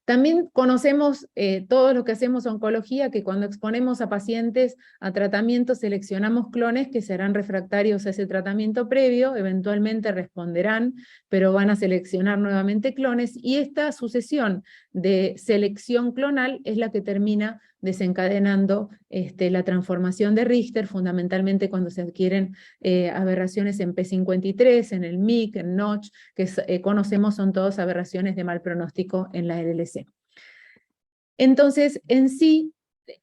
También conocemos todo lo que hacemos oncología, que cuando exponemos a pacientes a tratamiento seleccionamos clones que serán refractarios a ese tratamiento previo, eventualmente responderán, pero van a seleccionar nuevamente clones, y esta sucesión de selección clonal es la que termina desencadenando la transformación de Richter, fundamentalmente cuando se adquieren aberraciones en P53, en el MYC, en Notch, que conocemos son todas aberraciones de mal pronóstico en la LLC. Entonces, en sí,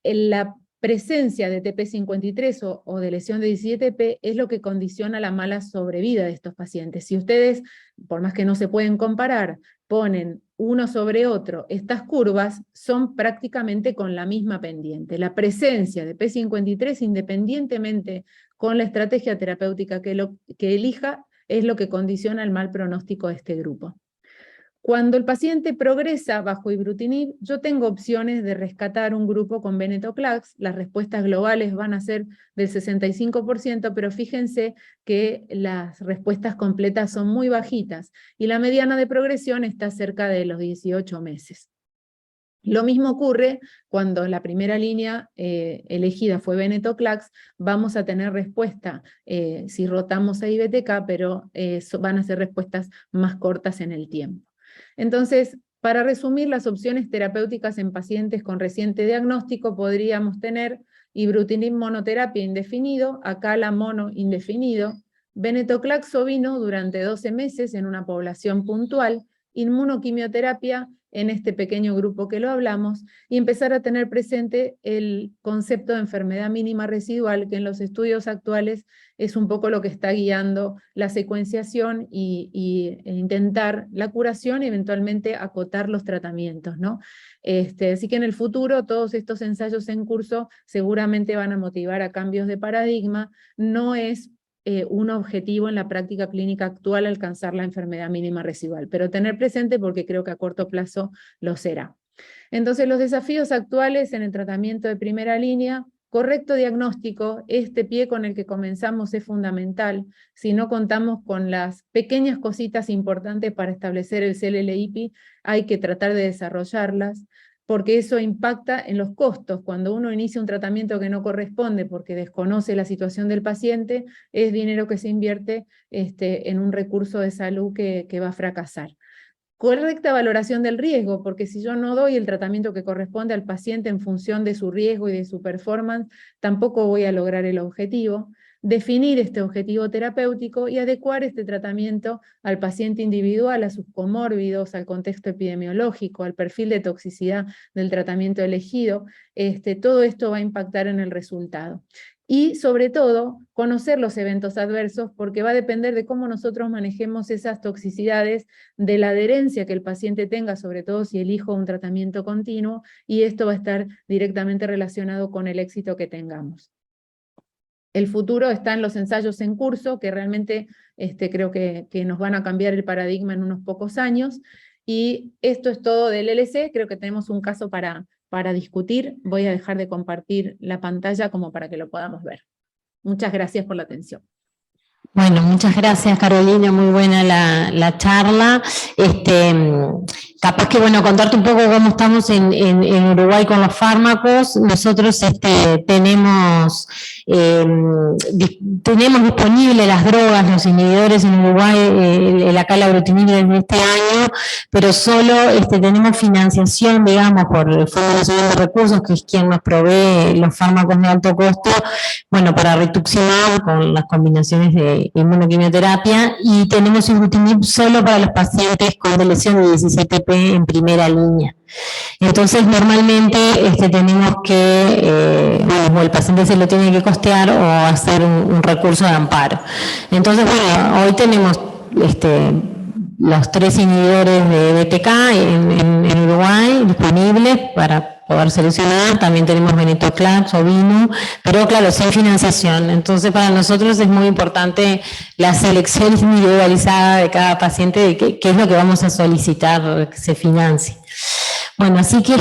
la presencia de TP53 o de lesión de 17P es lo que condiciona la mala sobrevida de estos pacientes. Si ustedes, por más que no se pueden comparar, ponen uno sobre otro, estas curvas son prácticamente con la misma pendiente. La presencia de P53, independientemente con la estrategia terapéutica que elija, es lo que condiciona el mal pronóstico de este grupo. Cuando el paciente progresa bajo ibrutinib, yo tengo opciones de rescatar un grupo con venetoclax. Las respuestas globales van a ser del 65%, pero fíjense que las respuestas completas son muy bajitas, y la mediana de progresión está cerca de los 18 meses. Lo mismo ocurre cuando la primera línea elegida fue venetoclax, vamos a tener respuesta si rotamos a IBTK, pero van a ser respuestas más cortas en el tiempo. Entonces, para resumir las opciones terapéuticas en pacientes con reciente diagnóstico, podríamos tener ibrutinib monoterapia indefinido, acala mono indefinido, venetoclax ovino durante 12 meses en una población puntual, inmunoquimioterapia en este pequeño grupo que lo hablamos, y empezar a tener presente el concepto de enfermedad mínima residual, que en los estudios actuales es un poco lo que está guiando la secuenciación e intentar la curación y eventualmente acotar los tratamientos, ¿no? Así que en el futuro todos estos ensayos en curso seguramente van a motivar a cambios de paradigma. No es un objetivo en la práctica clínica actual alcanzar la enfermedad mínima residual, pero tener presente porque creo que a corto plazo lo será. Entonces los desafíos actuales en el tratamiento de primera línea: correcto diagnóstico. Este pie con el que comenzamos es fundamental. Si no contamos con las pequeñas cositas importantes para establecer el CLL-IPI, hay que tratar de desarrollarlas, porque eso impacta en los costos. Cuando uno inicia un tratamiento que no corresponde porque desconoce la situación del paciente, es dinero que se invierte en un recurso de salud que va a fracasar. Correcta valoración del riesgo, porque si yo no doy el tratamiento que corresponde al paciente en función de su riesgo y de su performance, tampoco voy a lograr el objetivo. Definir este objetivo terapéutico y adecuar este tratamiento al paciente individual, a sus comórbidos, al contexto epidemiológico, al perfil de toxicidad del tratamiento elegido. Todo esto va a impactar en el resultado. Y sobre todo, conocer los eventos adversos, porque va a depender de cómo nosotros manejemos esas toxicidades, de la adherencia que el paciente tenga, sobre todo si elijo un tratamiento continuo, y esto va a estar directamente relacionado con el éxito que tengamos. El futuro está en los ensayos en curso, que realmente creo que nos van a cambiar el paradigma en unos pocos años, y esto es todo del LLC. Creo que tenemos un caso para discutir. Voy a dejar de compartir la pantalla como para que lo podamos ver. Muchas gracias por la atención.
Bueno, muchas gracias, Carolina, muy buena la charla. Capaz que, bueno, contarte un poco cómo estamos en Uruguay con los fármacos. Nosotros tenemos disponibles las drogas, los inhibidores en Uruguay, el acalabrutinib en este año, pero solo tenemos financiación, digamos, por el Fondo Nacional de Recursos, que es quien nos provee los fármacos de alto costo, bueno, para rituximab con las combinaciones de inmunoquimioterapia, y tenemos ibrutinib solo para los pacientes con lesión de 17P en primera línea. Entonces, normalmente tenemos que, bueno, el paciente se lo tiene que costear o hacer un recurso de amparo. Entonces, bueno, hoy tenemos los 3 inhibidores de BTK en Uruguay disponibles para poder seleccionar. También tenemos venetoclax o Vinu, pero claro, sin financiación. Entonces, para nosotros es muy importante la selección individualizada de cada paciente, de qué es lo que vamos a solicitar que se financie. Bueno, así que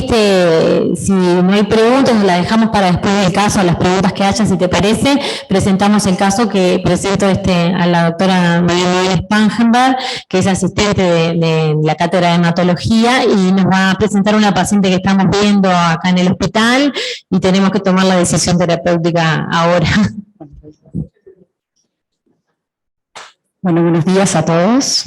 si no hay preguntas, la dejamos para después del caso, las preguntas que haya, si te parece. Presentamos el caso que presento a la doctora María Noel Spangenberg, que es asistente de la cátedra de hematología, y nos va a presentar una paciente que estamos viendo acá en el hospital, y tenemos que tomar la decisión terapéutica ahora.
Bueno, buenos días a todos.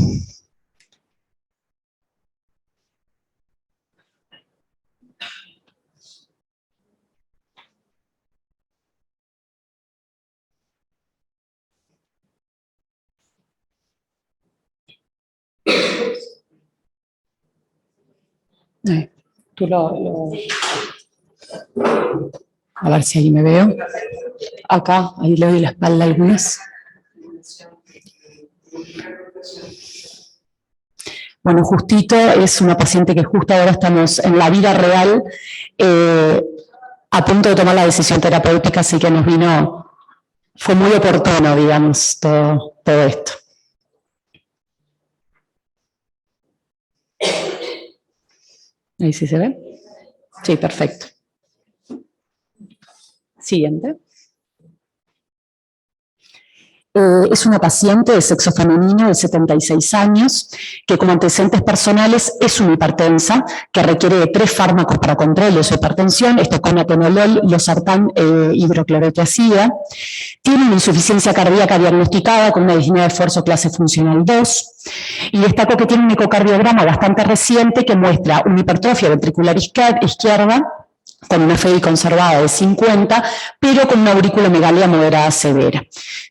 A ver si ahí me veo. Acá, ahí le doy la espalda a algunas. Bueno, justito es una paciente que justo ahora estamos en la vida real, a punto de tomar la decisión terapéutica, así que fue muy oportuno, digamos, todo esto. ¿Ahí sí se ve? Sí, perfecto. Siguiente. Es una paciente de sexo femenino de 76 años, que como antecedentes personales es una hipertensa, que requiere de 3 fármacos para control de su hipertensión, con atenolol, losartán, hidroclorotiazida. Tiene una insuficiencia cardíaca diagnosticada con una disnea de esfuerzo clase funcional 2, y destaco que tiene un ecocardiograma bastante reciente que muestra una hipertrofia ventricular izquierda, con una FEI conservada de 50, pero con una auriculomegalia moderada severa.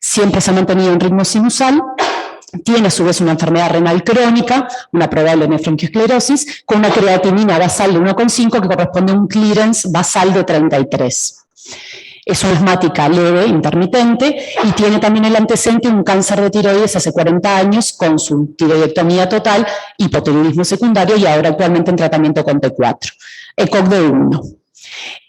Siempre se ha mantenido en ritmo sinusal, tiene a su vez una enfermedad renal crónica, una probable nefroesclerosis, con una creatinina basal de 1,5 que corresponde a un clearance basal de 33. Es una asmática leve, intermitente, y tiene también el antecedente un cáncer de tiroides hace 40 años con su tiroidectomía total, hipotiroidismo secundario y ahora actualmente en tratamiento con T4. ECOG de 1.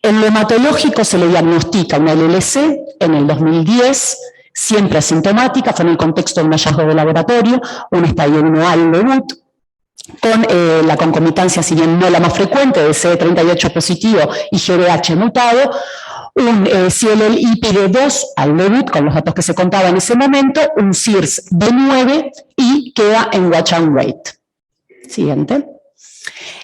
En lo hematológico se le diagnostica una LLC en el 2010, siempre asintomática, fue en el contexto de un hallazgo de laboratorio, un estadio 1A al debut, con la concomitancia, si bien no la más frecuente, de CD38 positivo y GBH mutado, un CLL-IP-D2 al debut, con los datos que se contaba en ese momento, un CIRS B9 y queda en watch and wait. Siguiente.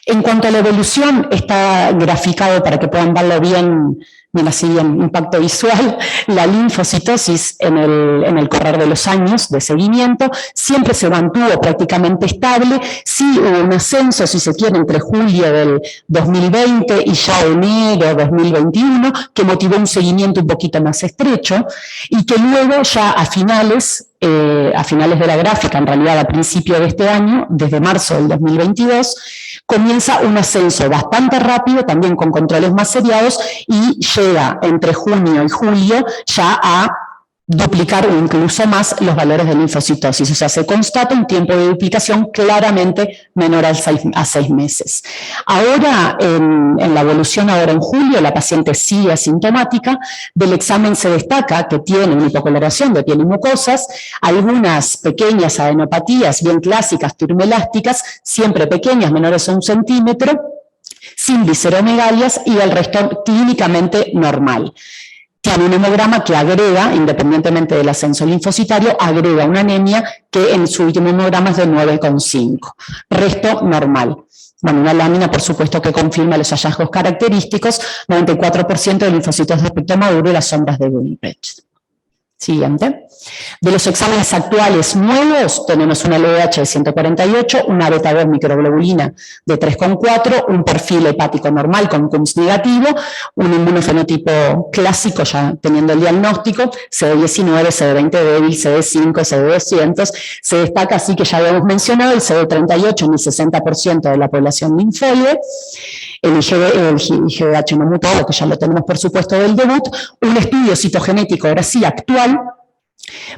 En cuanto a la evolución, está graficado para que puedan verlo bien, así en impacto visual, la linfocitosis en el correr de los años de seguimiento, siempre se mantuvo prácticamente estable, sí hubo un ascenso, si se quiere, entre julio del 2020 y ya enero de 2021, que motivó un seguimiento un poquito más estrecho, y que luego ya a finales de la gráfica, en realidad a principio de este año, desde marzo del 2022, comienza un ascenso bastante rápido, también con controles más seriados, y llega entre junio y julio ya a duplicar o incluso más los valores de linfocitosis. O sea, se constata un tiempo de duplicación claramente menor a 6 meses. Ahora, en la evolución ahora en julio, la paciente sigue asintomática. Del examen se destaca que tiene una hipocoloración de piel y mucosas, algunas pequeñas adenopatías bien clásicas, turmelásticas, siempre pequeñas, menores a 1 centímetro, sin visceromegalias y el resto clínicamente normal. Tiene un hemograma que agrega, independientemente del ascenso linfocitario, agrega una anemia que en su último hemograma es de 9,5. Resto normal. Bueno, una lámina, por supuesto, que confirma los hallazgos característicos, 94% de linfocitos de espectro maduro y las sombras de Gunning-Recht. Siguiente. De los exámenes actuales nuevos, tenemos una LDH de 148, una beta-2 microglobulina de 3,4, un perfil hepático normal con CUMS negativo, un inmunofenotipo clásico, ya teniendo el diagnóstico, CD19, CD20 débil, CD5, CD200. Se destaca, así que ya habíamos mencionado, el CD38 en el 60% de la población linfóide, el IgH no mutado, que ya lo tenemos por supuesto del debut, un estudio citogenético, ahora sí, actual,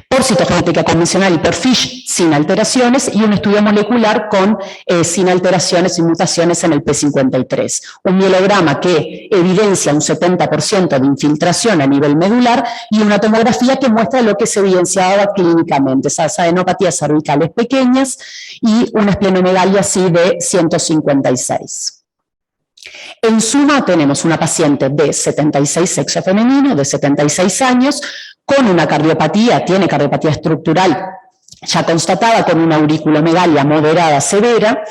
por citogenética convencional y por FISH sin alteraciones, y un estudio molecular con sin alteraciones y mutaciones en el P53. Un mielograma que evidencia un 70% de infiltración a nivel medular y una tomografía que muestra lo que se evidenciaba clínicamente, esas adenopatías cervicales pequeñas y una esplenomegalia así de 156. En suma, tenemos una paciente de 76, sexo femenino, de 76 años, con una cardiopatía, tiene cardiopatía estructural ya constatada, con una auriculomegalia moderada severa,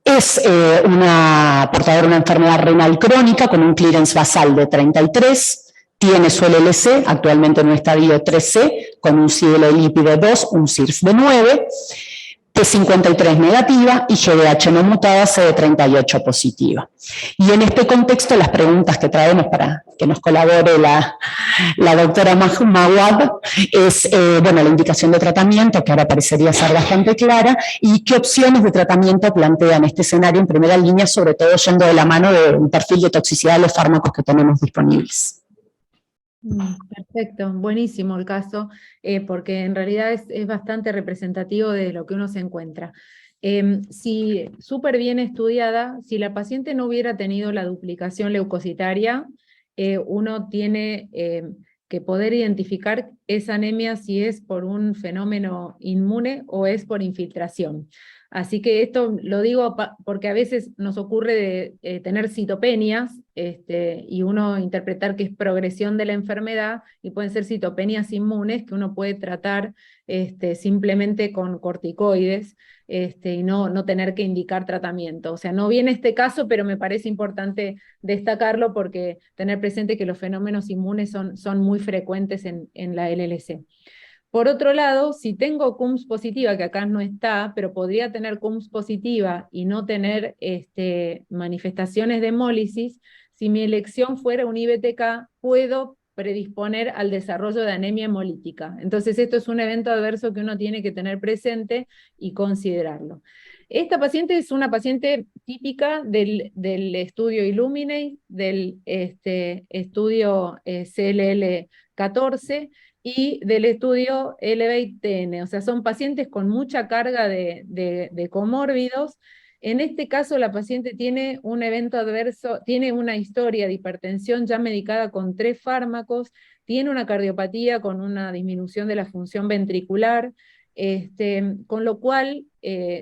es una portadora de una enfermedad renal crónica con un clearance basal de 33, tiene su LLC, actualmente en un estadio 3C, con un CLL-IP de 2, un CIRS de 9, P53 negativa y GBH no mutada, CD38 positiva. Y en este contexto, las preguntas que traemos para que nos colabore la doctora Mawad es, bueno, la indicación de tratamiento, que ahora parecería ser bastante clara, y qué opciones de tratamiento plantean este escenario en primera línea, sobre todo yendo de la mano de un perfil de toxicidad de los fármacos que tenemos disponibles.
Perfecto, buenísimo el caso, porque en realidad es bastante representativo de lo que uno se encuentra. Si súper bien estudiada, si la paciente no hubiera tenido la duplicación leucocitaria, uno tiene que poder identificar esa anemia si es por un fenómeno inmune o es por infiltración. Así que esto lo digo porque a veces nos ocurre de tener citopenias y uno interpretar que es progresión de la enfermedad, y pueden ser citopenias inmunes que uno puede tratar simplemente con corticoides y no tener que indicar tratamiento. O sea, no viene este caso, pero me parece importante destacarlo porque tener presente que los fenómenos inmunes son muy frecuentes en la LLC. Por otro lado, si tengo CUMS positiva, que acá no está, pero podría tener CUMS positiva y no tener manifestaciones de hemólisis, si mi elección fuera un IBTK, puedo predisponer al desarrollo de anemia hemolítica. Entonces esto es un evento adverso que uno tiene que tener presente y considerarlo. Esta paciente es una paciente típica del estudio Illuminate, del estudio CLL14 y del estudio Elevate-TN, o sea, son pacientes con mucha carga de comórbidos. En este caso la paciente tiene un evento adverso, tiene una historia de hipertensión ya medicada con 3 fármacos, tiene una cardiopatía con una disminución de la función ventricular, con lo cual,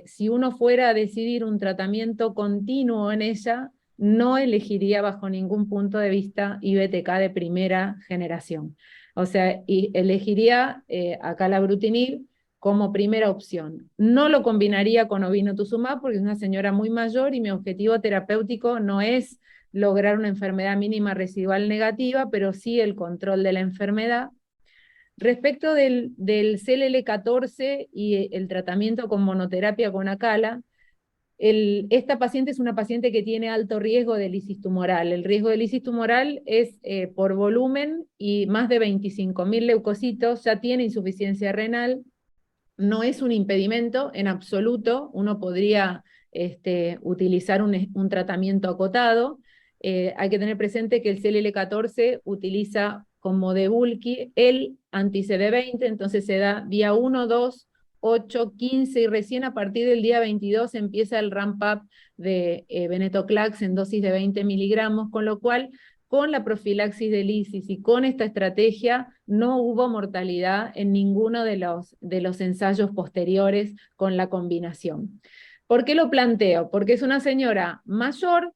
si uno fuera a decidir un tratamiento continuo en ella, no elegiría bajo ningún punto de vista IBTK de primera generación. O sea, elegiría acalabrutinib como primera opción. No lo combinaría con obinutuzumab porque es una señora muy mayor y mi objetivo terapéutico no es lograr una enfermedad mínima residual negativa, pero sí el control de la enfermedad. Respecto del CLL14 y el tratamiento con monoterapia con acala, esta paciente es una paciente que tiene alto riesgo de lisis tumoral. El riesgo de lisis tumoral es por volumen y más de 25.000 leucocitos, ya tiene insuficiencia renal, no es un impedimento en absoluto, uno podría utilizar un tratamiento acotado. Hay que tener presente que el CLL14 utiliza como debulky el anti-CD20, entonces se da día 1, 2, 8, 15 y recién a partir del día 22 empieza el ramp-up de venetoclax en dosis de 20 miligramos, con lo cual con la profilaxis de lisis y con esta estrategia no hubo mortalidad en ninguno de los ensayos posteriores con la combinación. ¿Por qué lo planteo? Porque es una señora mayor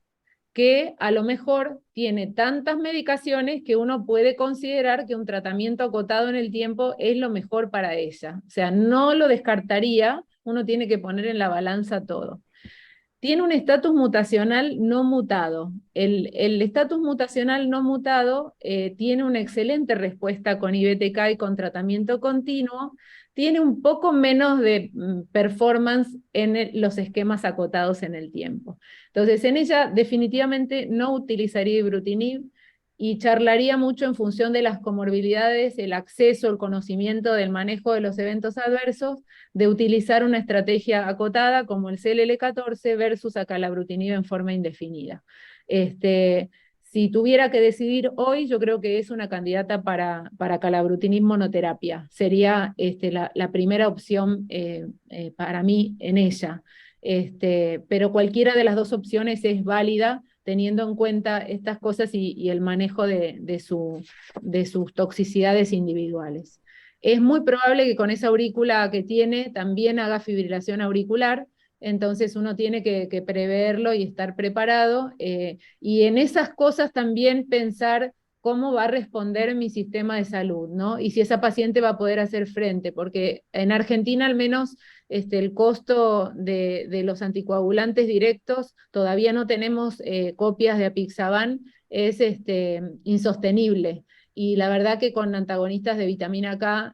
que a lo mejor tiene tantas medicaciones que uno puede considerar que un tratamiento acotado en el tiempo es lo mejor para ella. O sea, no lo descartaría, uno tiene que poner en la balanza todo. Tiene un estatus mutacional no mutado. El estatus mutacional no mutado tiene una excelente respuesta con IBTK y con tratamiento continuo, tiene un poco menos de performance en los esquemas acotados en el tiempo. Entonces, en ella definitivamente no utilizaría ibrutinib y charlaría mucho en función de las comorbilidades, el acceso, el conocimiento del manejo de los eventos adversos, de utilizar una estrategia acotada como el CLL14 versus acalabrutinib en forma indefinida. Si tuviera que decidir hoy, yo creo que es una candidata para acalabrutinib monoterapia. Sería la primera opción para mí en ella. Pero cualquiera de las dos opciones es válida teniendo en cuenta estas cosas y el manejo de sus toxicidades individuales. Es muy probable que con esa aurícula que tiene también haga fibrilación auricular, entonces uno tiene que preverlo y estar preparado, y en esas cosas también pensar cómo va a responder mi sistema de salud, ¿no? Y si esa paciente va a poder hacer frente, porque en Argentina al menos el costo de los anticoagulantes directos, todavía no tenemos copias de apixaban, es insostenible. Y la verdad que con antagonistas de vitamina K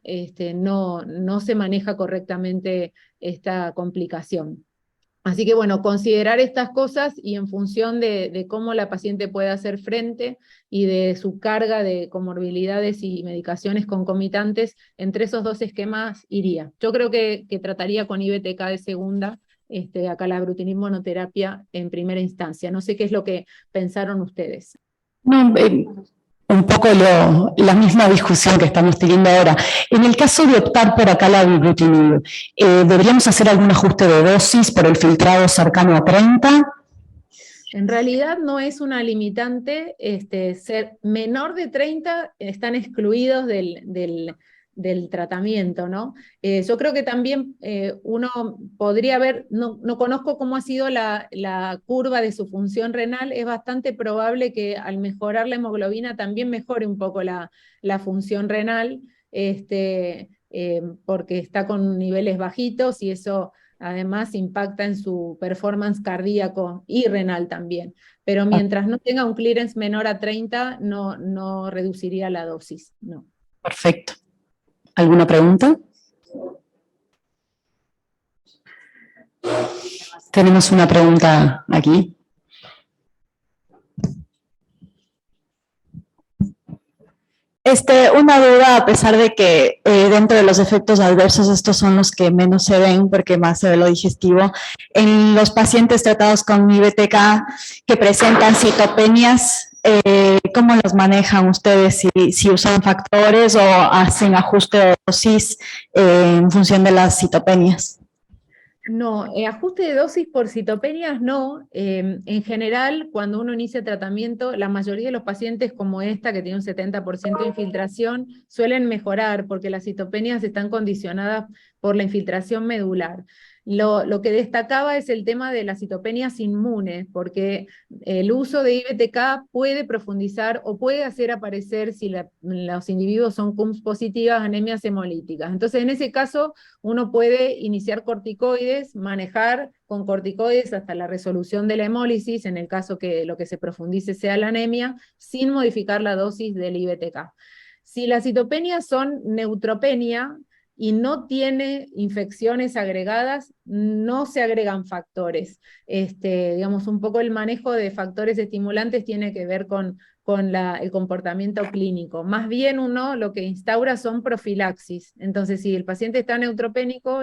no se maneja correctamente esta complicación. Así que bueno, considerar estas cosas y en función de cómo la paciente puede hacer frente y de su carga de comorbilidades y medicaciones concomitantes, entre esos dos esquemas iría. Yo creo que trataría con IBTK de segunda, acalabrutinib monoterapia en primera instancia. No sé qué es lo que pensaron ustedes.
No, un poco la misma discusión que estamos teniendo ahora. En el caso de optar por acalabrutinib, ¿deberíamos hacer algún ajuste de dosis por el filtrado cercano a 30?
En realidad no es una limitante, ser menor de 30 están excluidos del tratamiento, ¿no? Yo creo que también uno podría ver, no conozco cómo ha sido la curva de su función renal, es bastante probable que al mejorar la hemoglobina también mejore un poco la función renal, porque está con niveles bajitos y eso además impacta en su performance cardíaco y renal también. Pero mientras no tenga un clearance menor a 30, no reduciría la dosis, no.
Perfecto. ¿Alguna pregunta? Tenemos una pregunta aquí.
Una duda, a pesar de que dentro de los efectos adversos estos son los que menos se ven porque más se ve lo digestivo, en los pacientes tratados con IBTK que presentan citopenias, ¿cómo los manejan ustedes? Si usan factores o hacen ajuste de dosis en función de las citopenias.
No, ajuste de dosis por citopenias no. En general, cuando uno inicia tratamiento, la mayoría de los pacientes como esta, que tiene un 70% de infiltración, suelen mejorar porque las citopenias están condicionadas por la infiltración medular. Lo que destacaba es el tema de las citopenias inmunes, porque el uso de IBTK puede profundizar o puede hacer aparecer, si los individuos son CUMS positivas, anemias hemolíticas. Entonces, en ese caso, uno puede iniciar corticoides, manejar con corticoides hasta la resolución de la hemólisis, en el caso que lo que se profundice sea la anemia, sin modificar la dosis del IBTK. Si las citopenias son neutropenia, y no tiene infecciones agregadas, no se agregan factores. Digamos, un poco el manejo de factores estimulantes tiene que ver con el comportamiento clínico. Más bien uno lo que instaura son profilaxis. Entonces, si el paciente está neutropénico,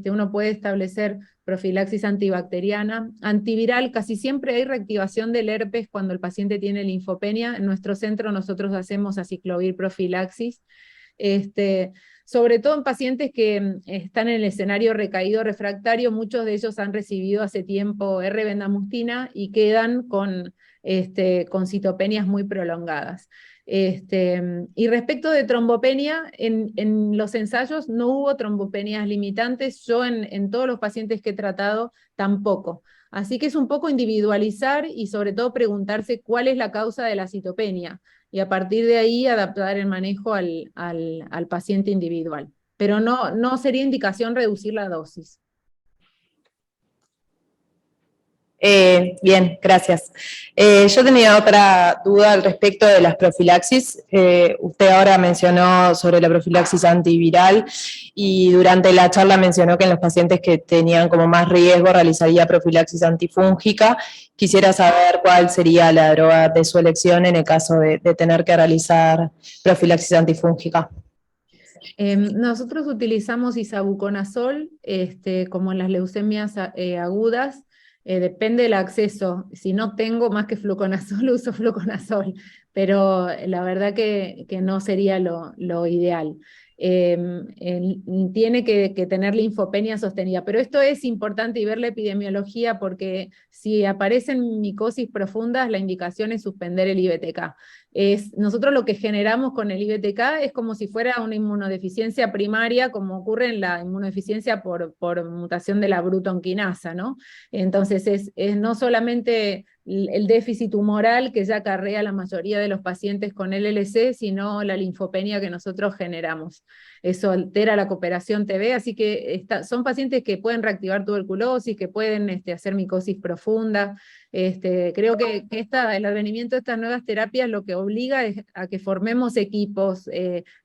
uno puede establecer profilaxis antibacteriana, antiviral. Casi siempre hay reactivación del herpes cuando el paciente tiene linfopenia. En nuestro centro nosotros hacemos aciclovir profilaxis. Sobre todo en pacientes que están en el escenario recaído refractario, muchos de ellos han recibido hace tiempo R-bendamustina y quedan con citopenias muy prolongadas. Y respecto de trombopenia, en los ensayos no hubo trombopenias limitantes, yo en todos los pacientes que he tratado tampoco. Así que es un poco individualizar y sobre todo preguntarse cuál es la causa de la citopenia, y a partir de ahí adaptar el manejo al paciente individual. Pero no sería indicación reducir la dosis.
Bien, gracias. Yo tenía otra duda al respecto de las profilaxis. Usted ahora mencionó sobre la profilaxis antiviral y durante la charla mencionó que en los pacientes que tenían como más riesgo realizaría profilaxis antifúngica. Quisiera saber cuál sería la droga de su elección en el caso de tener que realizar profilaxis antifúngica.
Nosotros utilizamos isavuconazol, como en las leucemias agudas. Depende del acceso. Si no tengo más que fluconazol, uso fluconazol, pero la verdad que no sería lo ideal. Tiene que tener linfopenia sostenida, pero esto es importante y ver la epidemiología, porque si aparecen micosis profundas, la indicación es suspender el IBTK. Nosotros lo que generamos con el IBTK es como si fuera una inmunodeficiencia primaria, como ocurre en la inmunodeficiencia por mutación de la brutonquinasa, ¿no? Entonces es no solamente el déficit tumoral que ya acarrea la mayoría de los pacientes con LLC, sino la linfopenia que nosotros generamos. Eso altera la cooperación TB, así que son pacientes que pueden reactivar tuberculosis, que pueden hacer micosis profunda. Creo que el advenimiento de estas nuevas terapias lo que obliga es a que formemos equipos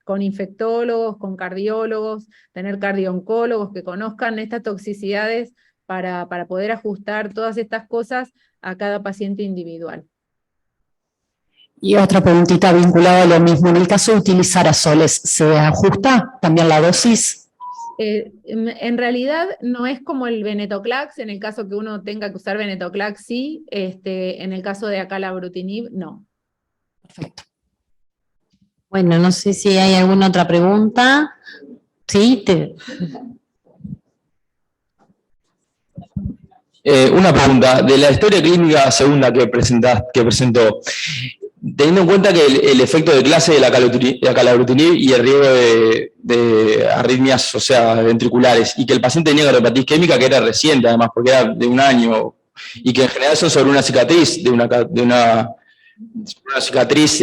con infectólogos, con cardiólogos, tener cardiooncólogos que conozcan estas toxicidades para poder ajustar todas estas cosas a cada paciente individual.
Y otra preguntita vinculada a lo mismo, en el caso de utilizar azoles, ¿se ajusta también la dosis?
En realidad no es como el venetoclax, en el caso que uno tenga que usar venetoclax sí, en el caso de acalabrutinib no.
Perfecto. Bueno, no sé si hay alguna otra pregunta. Sí,
Una pregunta, de la historia clínica segunda que presentó, teniendo en cuenta que el efecto de clase de la acalabrutinib y el riesgo de arritmias, o sea, ventriculares, y que el paciente tenía cardiopatía isquémica que era reciente además, porque era de un año, y que en general son sobre una cicatriz, de una cicatriz,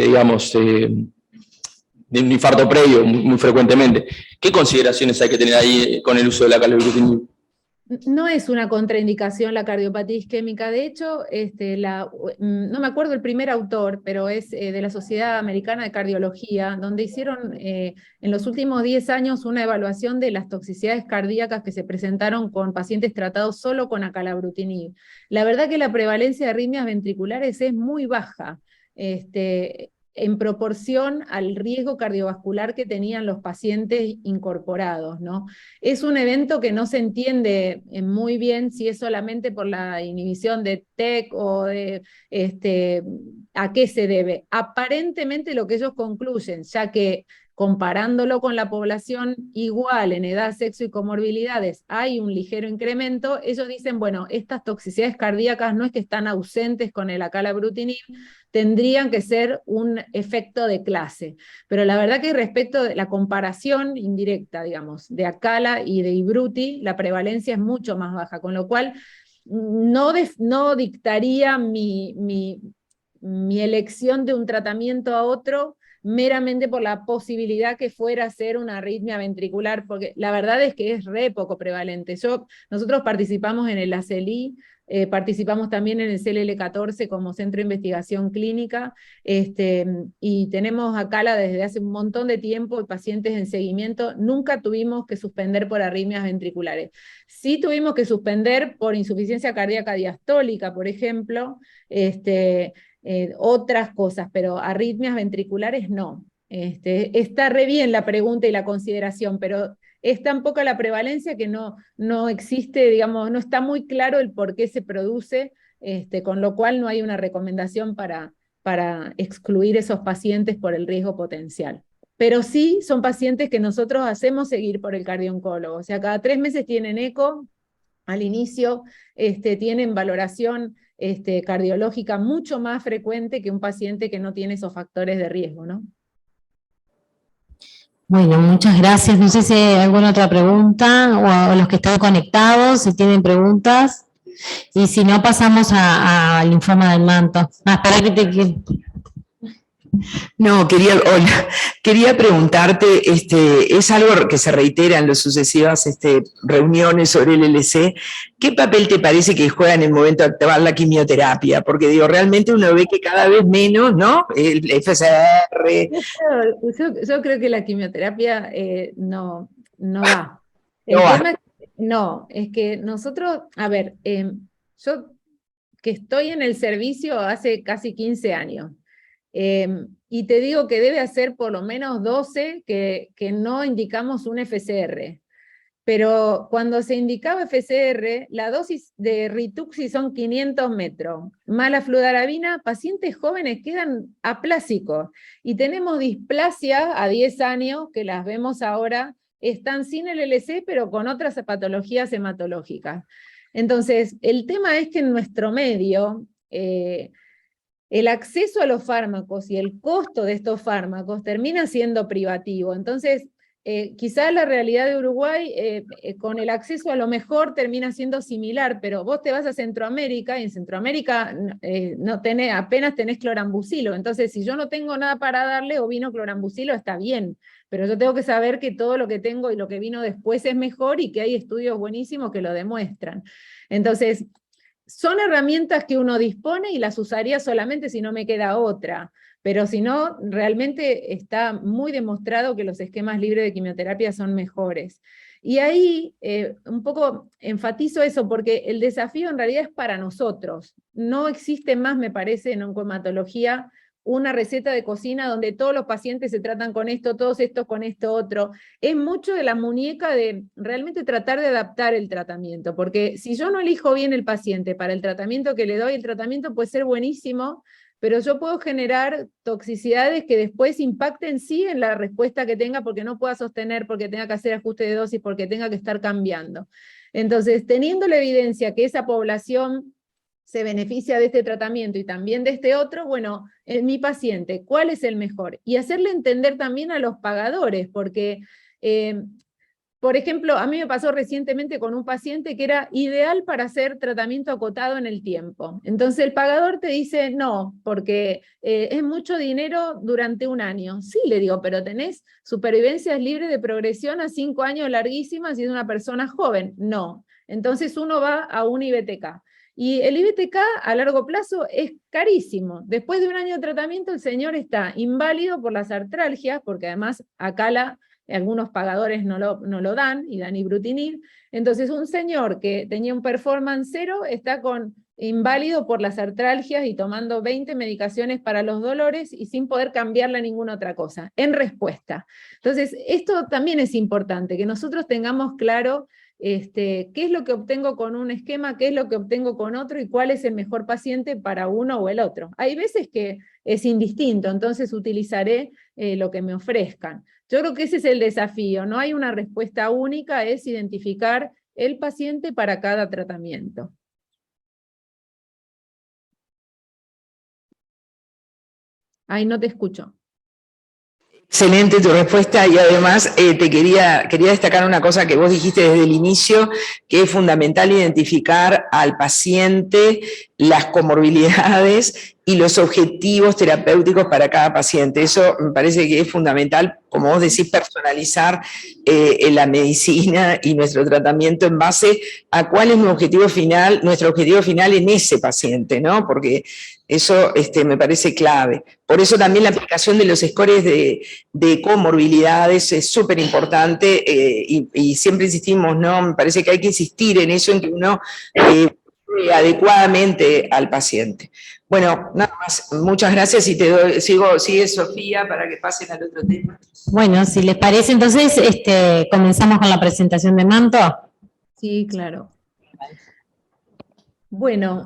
digamos, de un infarto previo muy frecuentemente. ¿Qué consideraciones hay que tener ahí con el uso de la acalabrutinib?
No es una contraindicación la cardiopatía isquémica, de hecho, no me acuerdo el primer autor, pero es de la Sociedad Americana de Cardiología, donde hicieron en los últimos 10 años una evaluación de las toxicidades cardíacas que se presentaron con pacientes tratados solo con acalabrutinib. La verdad que la prevalencia de arritmias ventriculares es muy baja. en proporción al riesgo cardiovascular que tenían los pacientes incorporados, ¿no? Es un evento que no se entiende muy bien si es solamente por la inhibición de TEC o de a qué se debe. Aparentemente lo que ellos concluyen, ya que comparándolo con la población igual en edad, sexo y comorbilidades, hay un ligero incremento, ellos dicen, bueno, estas toxicidades cardíacas no es que están ausentes con el acalabrutinib, tendrían que ser un efecto de clase. Pero la verdad que respecto de la comparación indirecta, digamos, de acala y de ibruti, la prevalencia es mucho más baja, con lo cual no dictaría mi elección de un tratamiento a otro meramente por la posibilidad que fuera a ser una arritmia ventricular, porque la verdad es que es re poco prevalente. Nosotros participamos en el ACLI, participamos también en el CLL14 como Centro de Investigación Clínica, y tenemos ACALA desde hace un montón de tiempo, pacientes en seguimiento, nunca tuvimos que suspender por arritmias ventriculares. Sí tuvimos que suspender por insuficiencia cardíaca diastólica, por ejemplo, otras cosas, pero arritmias ventriculares no. Está re bien la pregunta y la consideración, pero es tan poca la prevalencia que no existe, digamos, no está muy claro el por qué se produce, con lo cual no hay una recomendación para excluir esos pacientes por el riesgo potencial. Pero sí son pacientes que nosotros hacemos seguir por el cardiooncólogo, o sea, cada 3 meses tienen eco, al inicio tienen valoración cardiológica mucho más frecuente que un paciente que no tiene esos factores de riesgo, ¿no?
Bueno, muchas gracias. No sé si hay alguna otra pregunta, o a los que están conectados, si tienen preguntas. Y si no, pasamos al linfoma del manto. Espera que
No, quería preguntarte, es algo que se reitera en las sucesivas reuniones sobre el LC, ¿qué papel te parece que juega en el momento de activar la quimioterapia? Porque digo, realmente uno ve que cada vez menos, ¿no? El FCR.
Yo creo que la quimioterapia no va. Es que nosotros, a ver, yo que estoy en el servicio hace casi 15 años, y te digo que debe hacer por lo menos 12 que no indicamos un FCR. Pero cuando se indicaba FCR, la dosis de Rituxi son 500 metros. Más la fludarabina, pacientes jóvenes quedan aplásicos. Y tenemos displasia a 10 años, que las vemos ahora, están sin el LC, pero con otras patologías hematológicas. Entonces, el tema es que en nuestro medio, el acceso a los fármacos y el costo de estos fármacos termina siendo privativo. Entonces, quizás la realidad de Uruguay, con el acceso a lo mejor termina siendo similar, pero vos te vas a Centroamérica, y en Centroamérica apenas tenés clorambucilo. Entonces, si yo no tengo nada para darle, ovino clorambucilo está bien, pero yo tengo que saber que todo lo que tengo y lo que vino después es mejor, y que hay estudios buenísimos que lo demuestran. Entonces, son herramientas que uno dispone y las usaría solamente si no me queda otra, pero si no, realmente está muy demostrado que los esquemas libres de quimioterapia son mejores. Y ahí un poco enfatizo eso, porque el desafío en realidad es para nosotros. No existe más, me parece, en oncohematología una receta de cocina donde todos los pacientes se tratan con esto, todos estos con esto otro. Es mucho de la muñeca de realmente tratar de adaptar el tratamiento, porque si yo no elijo bien el paciente para el tratamiento que le doy, el tratamiento puede ser buenísimo, pero yo puedo generar toxicidades que después impacten sí en la respuesta que tenga, porque no pueda sostener, porque tenga que hacer ajuste de dosis, porque tenga que estar cambiando. Entonces, teniendo la evidencia que esa población se beneficia de este tratamiento y también de este otro, bueno, en mi paciente, ¿cuál es el mejor? Y hacerle entender también a los pagadores, porque, por ejemplo, a mí me pasó recientemente con un paciente que era ideal para hacer tratamiento acotado en el tiempo. Entonces el pagador te dice, no, porque es mucho dinero durante un año. Sí, le digo, pero tenés supervivencias libres de progresión a 5 años larguísimas y es una persona joven. No. Entonces uno va a un IBTK. Y el IBTK a largo plazo es carísimo. Después de un año de tratamiento el señor está inválido por las artralgias, porque además acá algunos pagadores no lo dan, y dan ibrutinib. Entonces un señor que tenía un performance 0 está con inválido por las artralgias y tomando 20 medicaciones para los dolores y sin poder cambiarle a ninguna otra cosa, en respuesta. Entonces, esto también es importante, que nosotros tengamos claro qué es lo que obtengo con un esquema, qué es lo que obtengo con otro y cuál es el mejor paciente para uno o el otro. Hay veces que es indistinto, entonces utilizaré lo que me ofrezcan. Yo creo que ese es el desafío, no hay una respuesta única, es identificar el paciente para cada tratamiento. Ay, no te escucho.
Excelente tu respuesta y además te quería destacar una cosa que vos dijiste desde el inicio, que es fundamental identificar al paciente, las comorbilidades y los objetivos terapéuticos para cada paciente. Eso me parece que es fundamental, como vos decís, personalizar la medicina y nuestro tratamiento en base a cuál es nuestro objetivo final en ese paciente, ¿no? Porque eso me parece clave. Por eso también la aplicación de los scores de comorbilidades es súper importante y siempre insistimos, ¿no? Me parece que hay que insistir en eso, en que uno adecuadamente al paciente. Bueno, nada más, muchas gracias y sigue Sofía para que pasen al otro tema.
Bueno, si les parece, entonces comenzamos con la presentación de Manto.
Sí, claro. Bueno,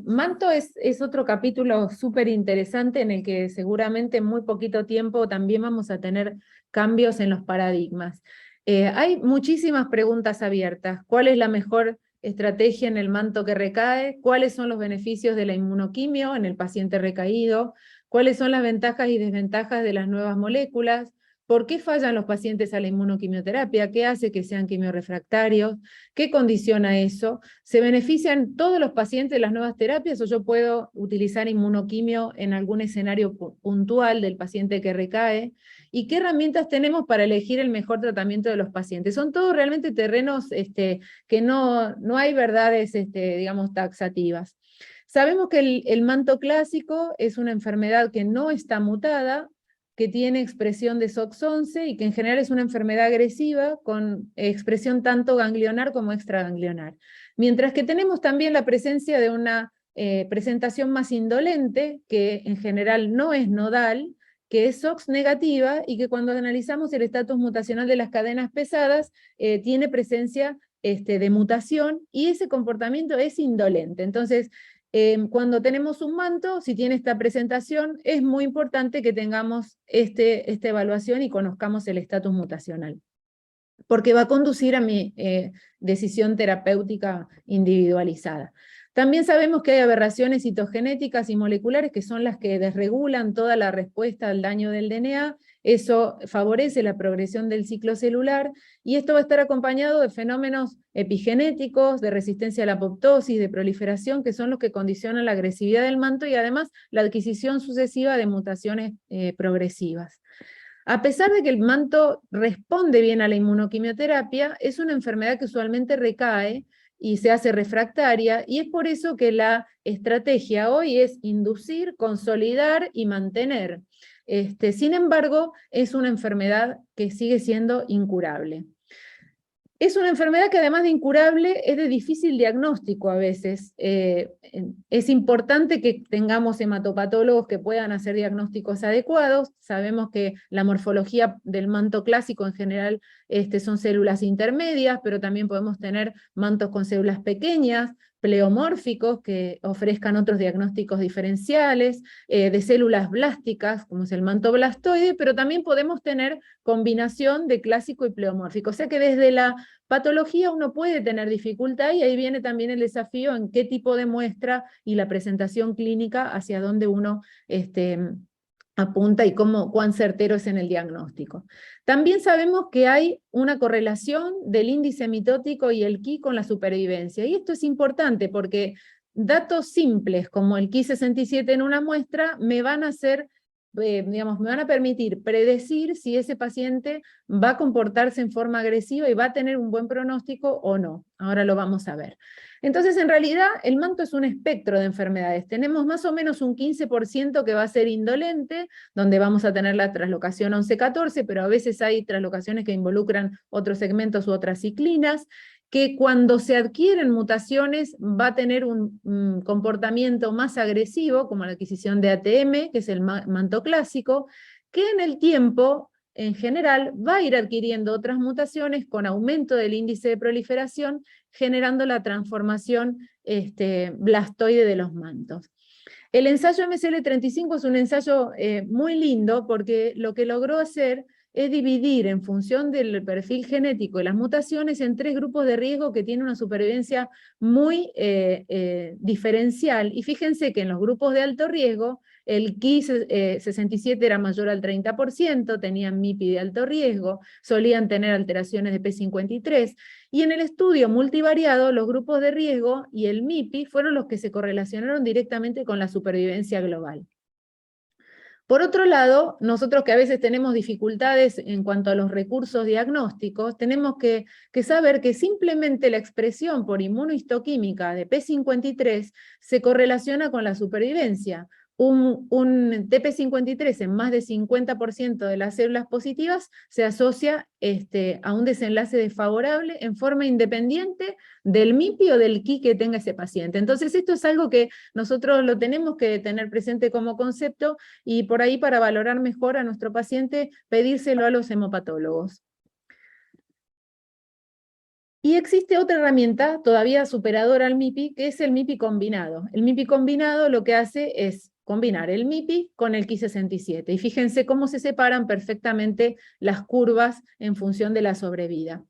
Manto es otro capítulo súper interesante en el que seguramente en muy poquito tiempo también vamos a tener cambios en los paradigmas. Hay muchísimas preguntas abiertas. ¿Cuál es la mejor estrategia en el manto que recae? ¿Cuáles son los beneficios de la inmunoquimio en el paciente recaído? ¿Cuáles son las ventajas y desventajas de las nuevas moléculas? ¿Por qué fallan los pacientes a la inmunoquimioterapia? ¿Qué hace que sean quimiorrefractarios? ¿Qué condiciona eso? ¿Se benefician todos los pacientes de las nuevas terapias o yo puedo utilizar inmunoquimio en algún escenario puntual del paciente que recae? ¿Y qué herramientas tenemos para elegir el mejor tratamiento de los pacientes? Son todos realmente terrenos que no hay verdades, digamos, taxativas. Sabemos que el manto clásico es una enfermedad que no está mutada, que tiene expresión de SOX11 y que en general es una enfermedad agresiva con expresión tanto ganglionar como extraganglionar. Mientras que tenemos también la presencia de una presentación más indolente, que en general no es nodal, que es SOX negativa y que cuando analizamos el estatus mutacional de las cadenas pesadas tiene presencia de mutación y ese comportamiento es indolente. Entonces, cuando tenemos un manto, si tiene esta presentación, es muy importante que tengamos esta evaluación y conozcamos el estatus mutacional, porque va a conducir a mi decisión terapéutica individualizada. También sabemos que hay aberraciones citogenéticas y moleculares que son las que desregulan toda la respuesta al daño del DNA, eso favorece la progresión del ciclo celular, y esto va a estar acompañado de fenómenos epigenéticos, de resistencia a la apoptosis, de proliferación, que son los que condicionan la agresividad del manto y además la adquisición sucesiva de mutaciones progresivas. A pesar de que el manto responde bien a la inmunoquimioterapia, es una enfermedad que usualmente recae y se hace refractaria, y es por eso que la estrategia hoy es inducir, consolidar y mantener. Sin embargo, es una enfermedad que sigue siendo incurable. Es una enfermedad que además de incurable es de difícil diagnóstico a veces. Es importante que tengamos hematopatólogos que puedan hacer diagnósticos adecuados. Sabemos que la morfología del manto clásico en general son células intermedias, pero también podemos tener mantos con células pequeñas, pleomórficos que ofrezcan otros diagnósticos diferenciales, de células blásticas, como es el manto blastoide, pero también podemos tener combinación de clásico y pleomórfico. O sea que desde la patología uno puede tener dificultad y ahí viene también el desafío en qué tipo de muestra y la presentación clínica hacia dónde uno apunta y cuán certero es en el diagnóstico. También sabemos que hay una correlación del índice mitótico y el Ki con la supervivencia, y esto es importante porque datos simples como el Ki67 en una muestra me van a hacer, me van a permitir predecir si ese paciente va a comportarse en forma agresiva y va a tener un buen pronóstico o no. Ahora lo vamos a ver. Entonces, en realidad, el manto es un espectro de enfermedades. Tenemos más o menos un 15% que va a ser indolente, donde vamos a tener la traslocación 11-14, pero a veces hay traslocaciones que involucran otros segmentos u otras ciclinas. que cuando se adquieren mutaciones va a tener un comportamiento más agresivo, como la adquisición de ATM, que es el manto clásico, que en el tiempo, en general, va a ir adquiriendo otras mutaciones con aumento del índice de proliferación, generando la transformación blastoide de los mantos. El ensayo MSL35 es un ensayo muy lindo porque lo que logró hacer es dividir en función del perfil genético y las mutaciones en 3 grupos de riesgo que tienen una supervivencia muy diferencial. Y fíjense que en los grupos de alto riesgo, el Ki 67 era mayor al 30%, tenían MIPI de alto riesgo, solían tener alteraciones de P53, y en el estudio multivariado, los grupos de riesgo y el MIPI fueron los que se correlacionaron directamente con la supervivencia global. Por otro lado, nosotros que a veces tenemos dificultades en cuanto a los recursos diagnósticos, tenemos que saber que simplemente la expresión por inmunohistoquímica de P53 se correlaciona con la supervivencia. Un TP53 en más de 50% de las células positivas se asocia a un desenlace desfavorable en forma independiente del MIPI o del Ki que tenga ese paciente. Entonces esto es algo que nosotros lo tenemos que tener presente como concepto, y por ahí, para valorar mejor a nuestro paciente, pedírselo a los hemopatólogos. Y existe otra herramienta todavía superadora al MIPI, que es el MIPI combinado. El MIPI combinado lo que hace es combinar el MIPI con el Ki 67. Y fíjense cómo se separan perfectamente las curvas en función de la sobrevida.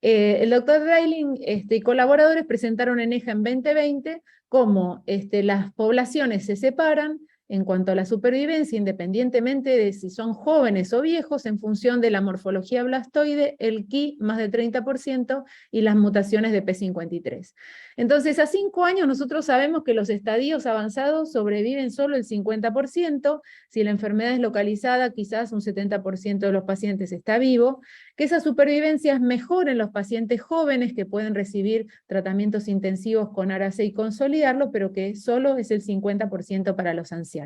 El doctor Reiling y colaboradores presentaron en EJA en 2020 cómo las poblaciones se separan en cuanto a la supervivencia, independientemente de si son jóvenes o viejos, en función de la morfología blastoide, el Ki más del 30% y las mutaciones de P53. Entonces, a 5 años nosotros sabemos que los estadios avanzados sobreviven solo el 50%, si la enfermedad es localizada, quizás un 70% de los pacientes está vivo, que esa supervivencia es mejor en los pacientes jóvenes que pueden recibir tratamientos intensivos con ARA-C y consolidarlo, pero que solo es el 50% para los ancianos.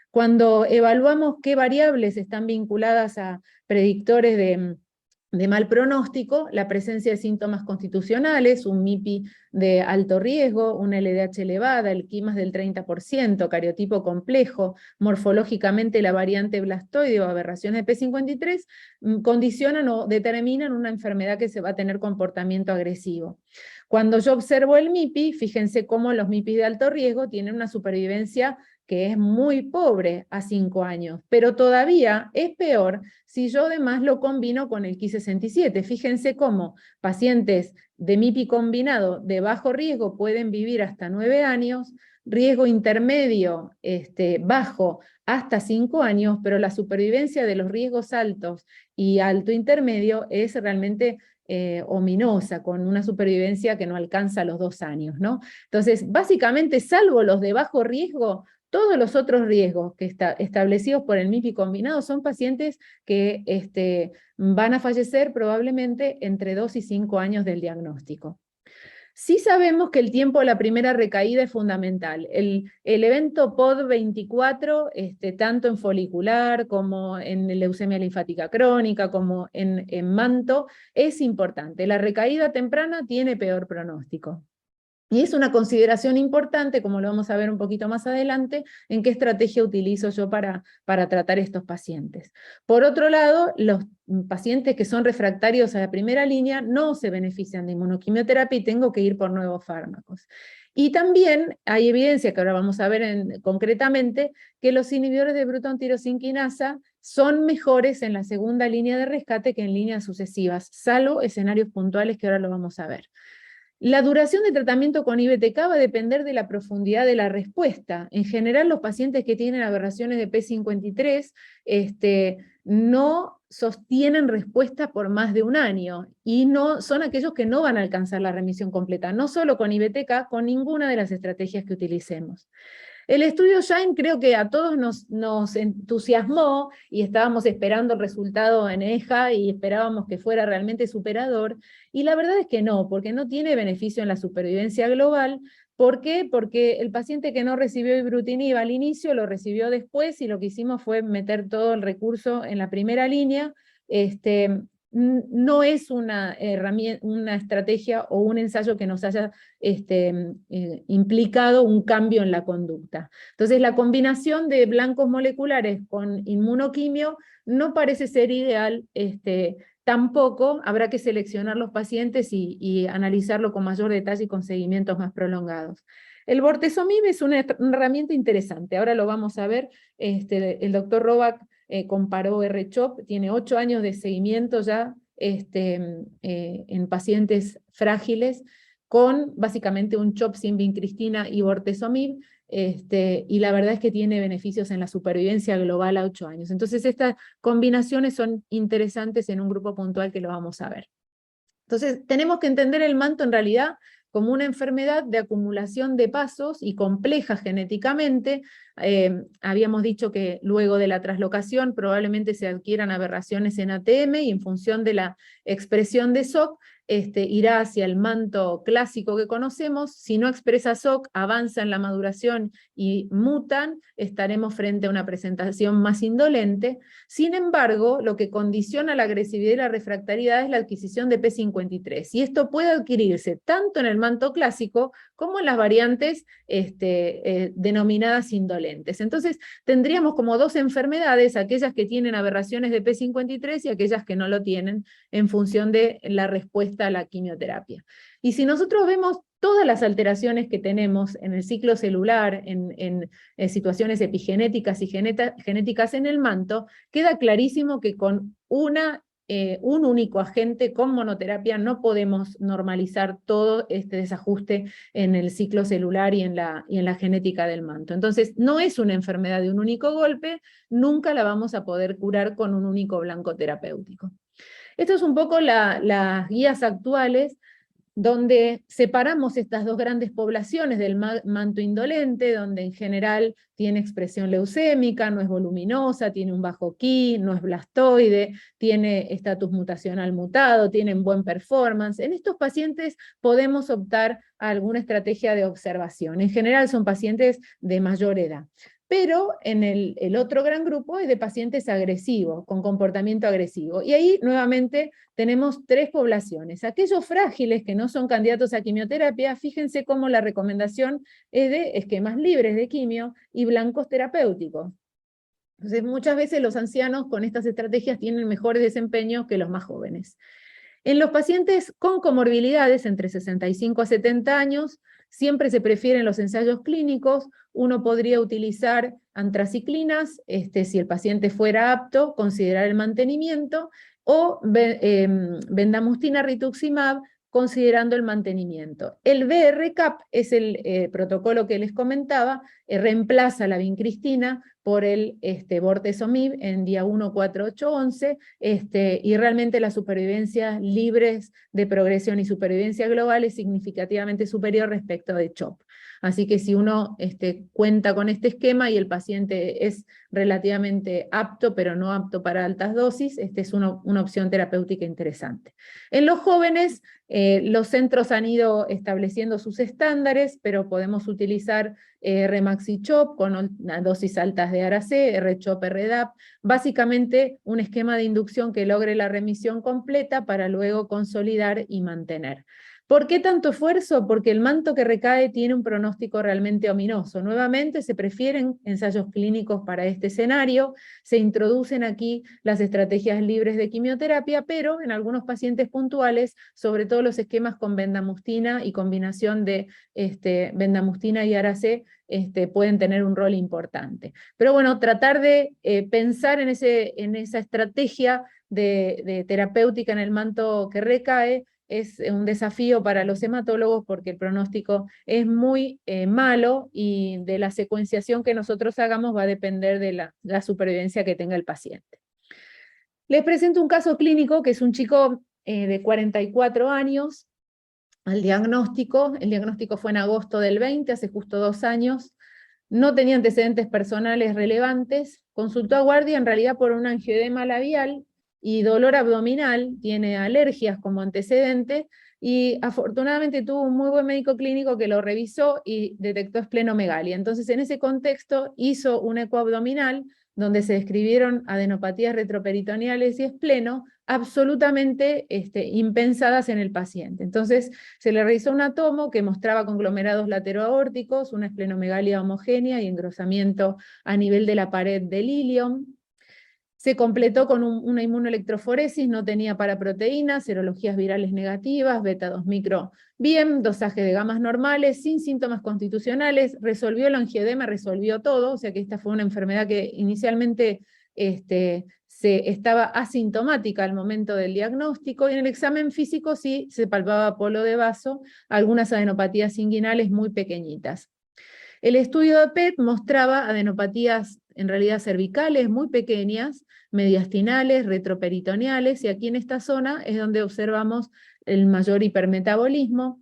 Cuando evaluamos qué variables están vinculadas a predictores de mal pronóstico, la presencia de síntomas constitucionales, un MIPI de alto riesgo, una LDH elevada, el Ki más del 30%, cariotipo complejo, morfológicamente la variante blastoide o aberraciones de P53, condicionan o determinan una enfermedad que se va a tener comportamiento agresivo. Cuando yo observo el MIPI, fíjense cómo los MIPI de alto riesgo tienen una supervivencia que es muy pobre a 5 años, pero todavía es peor si yo además lo combino con el Ki 67. Fíjense cómo pacientes de MIPI combinado de bajo riesgo pueden vivir hasta 9 años, riesgo intermedio bajo hasta 5 años, pero la supervivencia de los riesgos altos y alto intermedio es realmente ominosa, con una supervivencia que no alcanza los 2 años, ¿no? Entonces, básicamente, salvo los de bajo riesgo, todos los otros riesgos que establecidos por el MIPI combinado son pacientes que van a fallecer probablemente entre 2 y 5 años del diagnóstico. Sí sabemos que el tiempo de la primera recaída es fundamental. El evento POD24, tanto en folicular como en leucemia linfática crónica, como en manto, es importante. La recaída temprana tiene peor pronóstico. Y es una consideración importante, como lo vamos a ver un poquito más adelante, en qué estrategia utilizo yo para tratar estos pacientes. Por otro lado, los pacientes que son refractarios a la primera línea no se benefician de inmunoquimioterapia y tengo que ir por nuevos fármacos. Y también hay evidencia, que ahora vamos a ver concretamente, que los inhibidores de Bruton tirosina quinasa son mejores en la segunda línea de rescate que en líneas sucesivas, salvo escenarios puntuales que ahora lo vamos a ver. La duración de tratamiento con IBTK va a depender de la profundidad de la respuesta. En general, los pacientes que tienen aberraciones de P53 no sostienen respuesta por más de 1 año, y no son aquellos que no van a alcanzar la remisión completa, no solo con IBTK, con ninguna de las estrategias que utilicemos. El estudio Shine creo que a todos nos entusiasmó, y estábamos esperando el resultado en EJA y esperábamos que fuera realmente superador, y la verdad es que no, porque no tiene beneficio en la supervivencia global. ¿Por qué? Porque el paciente que no recibió ibrutinib al inicio lo recibió después, y lo que hicimos fue meter todo el recurso en la primera línea, no es una herramienta, una estrategia o un ensayo que nos haya implicado un cambio en la conducta. Entonces la combinación de blancos moleculares con inmunoquimio no parece ser ideal. Tampoco habrá que seleccionar los pacientes y analizarlo con mayor detalle y con seguimientos más prolongados. El bortezomib es una herramienta interesante, ahora lo vamos a ver. El doctor Roback comparó R-CHOP, tiene 8 años de seguimiento ya en pacientes frágiles, con básicamente un CHOP sin vincristina y bortezomib, y la verdad es que tiene beneficios en la supervivencia global a 8 años. Entonces estas combinaciones son interesantes en un grupo puntual que lo vamos a ver. Entonces tenemos que entender el manto en realidad como una enfermedad de acumulación de pasos y compleja genéticamente. Habíamos dicho que luego de la traslocación probablemente se adquieran aberraciones en ATM, y en función de la expresión de SOC, irá hacia el manto clásico que conocemos. Si no expresa SOC, avanza en la maduración y mutan, estaremos frente a una presentación más indolente. Sin embargo, lo que condiciona la agresividad y la refractariedad es la adquisición de P53, y esto puede adquirirse tanto en el manto clásico como en las variantes denominadas indolentes. Entonces tendríamos como dos enfermedades, aquellas que tienen aberraciones de P53 y aquellas que no lo tienen, en función de la respuesta a la quimioterapia. Y si nosotros vemos todas las alteraciones que tenemos en el ciclo celular, en situaciones epigenéticas y genéticas en el manto, queda clarísimo que con un único agente con monoterapia no podemos normalizar todo este desajuste en el ciclo celular y en la genética del manto. Entonces no es una enfermedad de un único golpe, nunca la vamos a poder curar con un único blanco terapéutico. Esto es un poco las guías actuales, donde separamos estas dos grandes poblaciones del manto indolente, donde en general tiene expresión leucémica, no es voluminosa, tiene un bajo Ki, no es blastoide, tiene estatus mutacional mutado, tienen buen performance. En estos pacientes podemos optar a alguna estrategia de observación. En general son pacientes de mayor edad. Pero en el otro gran grupo es de pacientes agresivos, con comportamiento agresivo. Y ahí nuevamente tenemos tres poblaciones. Aquellos frágiles que no son candidatos a quimioterapia, fíjense cómo la recomendación es de esquemas libres de quimio y blancos terapéuticos. Entonces muchas veces los ancianos con estas estrategias tienen mejores desempeños que los más jóvenes. En los pacientes con comorbilidades entre 65 a 70 años, siempre se prefieren los ensayos clínicos. Uno podría utilizar antraciclinas, si el paciente fuera apto, considerar el mantenimiento, o bendamustina rituximab, considerando el mantenimiento. El BRCAP es el protocolo que les comentaba, reemplaza la vincristina por el bortezomib en día 1, 4, 8, 11, y realmente las supervivencias libres de progresión y supervivencia global es significativamente superior respecto de CHOP. Así que si uno cuenta con este esquema y el paciente es relativamente apto, pero no apto para altas dosis, es una opción terapéutica interesante. En los jóvenes, los centros han ido estableciendo sus estándares, pero podemos utilizar Remaxi-CHOP con dosis altas de ARA-C, R-CHOP, RDAP, básicamente un esquema de inducción que logre la remisión completa para luego consolidar y mantener. ¿Por qué tanto esfuerzo? Porque el manto que recae tiene un pronóstico realmente ominoso. Nuevamente se prefieren ensayos clínicos para este escenario, se introducen aquí las estrategias libres de quimioterapia, pero en algunos pacientes puntuales, sobre todo los esquemas con bendamustina y combinación de bendamustina y ARA-C, pueden tener un rol importante. Pero bueno, tratar de pensar en esa estrategia de terapéutica en el manto que recae es un desafío para los hematólogos, porque el pronóstico es muy malo, y de la secuenciación que nosotros hagamos va a depender de la supervivencia que tenga el paciente. Les presento un caso clínico que es un chico de 44 años. El diagnóstico fue en agosto del 20, hace justo 2 años, no tenía antecedentes personales relevantes, consultó a guardia en realidad por un angioedema labial y dolor abdominal, tiene alergias como antecedente, y afortunadamente tuvo un muy buen médico clínico que lo revisó y detectó esplenomegalia. Entonces en ese contexto hizo un eco abdominal, donde se describieron adenopatías retroperitoneales y espleno absolutamente impensadas en el paciente. Entonces se le realizó una tomo que mostraba conglomerados lateroaórticos, una esplenomegalia homogénea y engrosamiento a nivel de la pared del ilion. Se completó con una inmunoelectroforesis, no tenía paraproteínas, serologías virales negativas, beta 2 micro bien, dosaje de gamas normales, sin síntomas constitucionales, resolvió el angiodema, resolvió todo, o sea que esta fue una enfermedad que inicialmente estaba asintomática al momento del diagnóstico, y en el examen físico sí se palpaba polo de vaso, algunas adenopatías inguinales muy pequeñitas. El estudio de PET mostraba adenopatías en realidad cervicales muy pequeñas, mediastinales, retroperitoneales, y aquí en esta zona es donde observamos el mayor hipermetabolismo.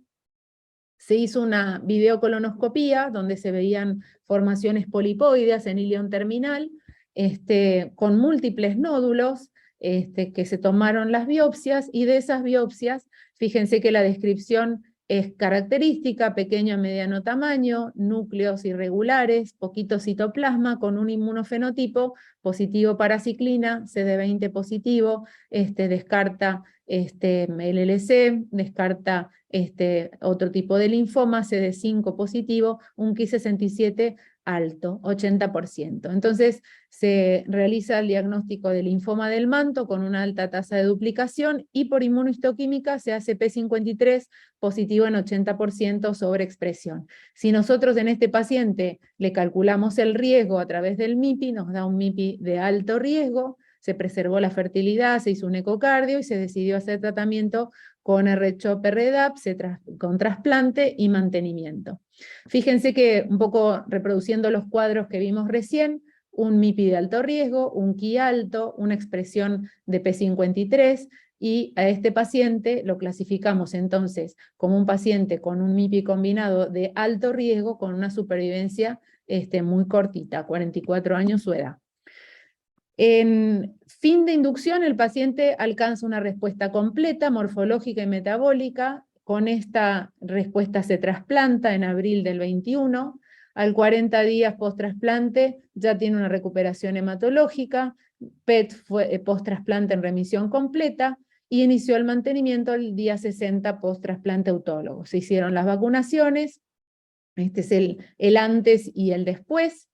Se hizo una videocolonoscopía donde se veían formaciones polipoideas en ilion terminal, con múltiples nódulos, que se tomaron las biopsias, y de esas biopsias, fíjense que la descripción es característica, pequeño a mediano tamaño, núcleos irregulares, poquito citoplasma, con un inmunofenotipo positivo para ciclina, CD20 positivo, descarta el LLC, descarta otro tipo de linfoma, CD5 positivo, un Ki67 alto, 80%. Entonces se realiza el diagnóstico de linfoma del manto con una alta tasa de duplicación, y por inmunohistoquímica se hace P53 positivo en 80% sobreexpresión. Si nosotros en este paciente le calculamos el riesgo a través del MIPI, nos da un MIPI de alto riesgo, se preservó la fertilidad, se hizo un ecocardio y se decidió hacer tratamiento con R-CHOP-RDAP, con trasplante y mantenimiento. Fíjense que, un poco reproduciendo los cuadros que vimos recién, un MIPI de alto riesgo, un Ki alto, una expresión de P53, y a este paciente lo clasificamos entonces como un paciente con un MIPI combinado de alto riesgo con una supervivencia muy cortita, 44 años su edad. En fin de inducción, el paciente alcanza una respuesta completa, morfológica y metabólica. Con esta respuesta se trasplanta en abril del 21. Al 40 días post-trasplante ya tiene una recuperación hematológica, PET fue post-trasplante en remisión completa, y inició el mantenimiento el día 60 post-trasplante autólogo. Se hicieron las vacunaciones, este es el antes y el después.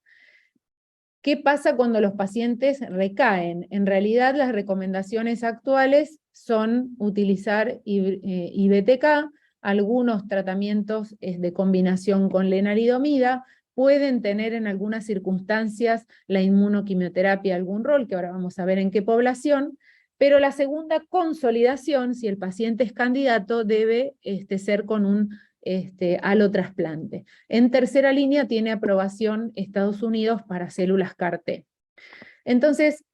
¿Qué pasa cuando los pacientes recaen? En realidad las recomendaciones actuales son utilizar IBTK, algunos tratamientos de combinación con lenalidomida, pueden tener en algunas circunstancias la inmunoquimioterapia algún rol, que ahora vamos a ver en qué población, pero la segunda consolidación, si el paciente es candidato, debe ser con un alotrasplante. En tercera línea tiene aprobación Estados Unidos para células CAR-T. Entonces,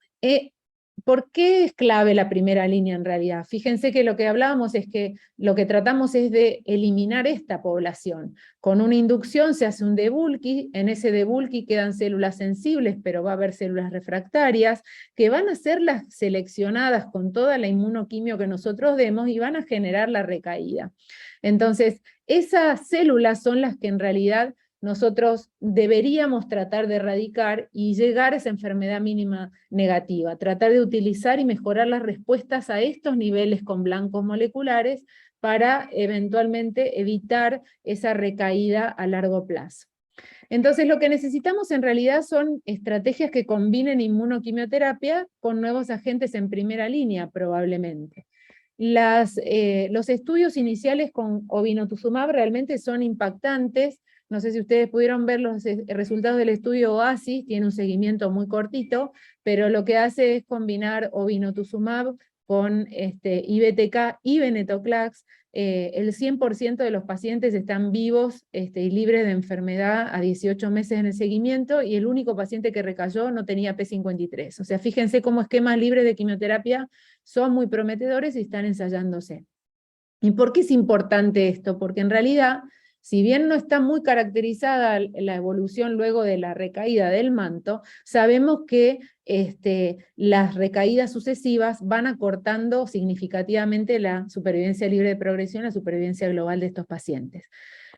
¿por qué es clave la primera línea en realidad? Fíjense que lo que hablábamos es que lo que tratamos es de eliminar esta población. Con una inducción se hace un debulky, en ese debulky quedan células sensibles, pero va a haber células refractarias, que van a ser las seleccionadas con toda la inmunoquimio que nosotros demos y van a generar la recaída. Entonces, esas células son las que en realidad nosotros deberíamos tratar de erradicar y llegar a esa enfermedad mínima negativa, tratar de utilizar y mejorar las respuestas a estos niveles con blancos moleculares para eventualmente evitar esa recaída a largo plazo. Entonces lo que necesitamos en realidad son estrategias que combinen inmunoquimioterapia con nuevos agentes en primera línea probablemente. Los estudios iniciales con obinutuzumab realmente son impactantes. No sé si ustedes pudieron ver los resultados del estudio OASIS, tiene un seguimiento muy cortito, pero lo que hace es combinar obinutuzumab con IBTK y venetoclax. El 100% de los pacientes están vivos y libres de enfermedad a 18 meses en el seguimiento, y el único paciente que recayó no tenía P53. O sea, fíjense cómo esquemas libres de quimioterapia son muy prometedores y están ensayándose. ¿Y por qué es importante esto? Porque en realidad, si bien no está muy caracterizada la evolución luego de la recaída del manto, sabemos que las recaídas sucesivas van acortando significativamente la supervivencia libre de progresión, la supervivencia global de estos pacientes.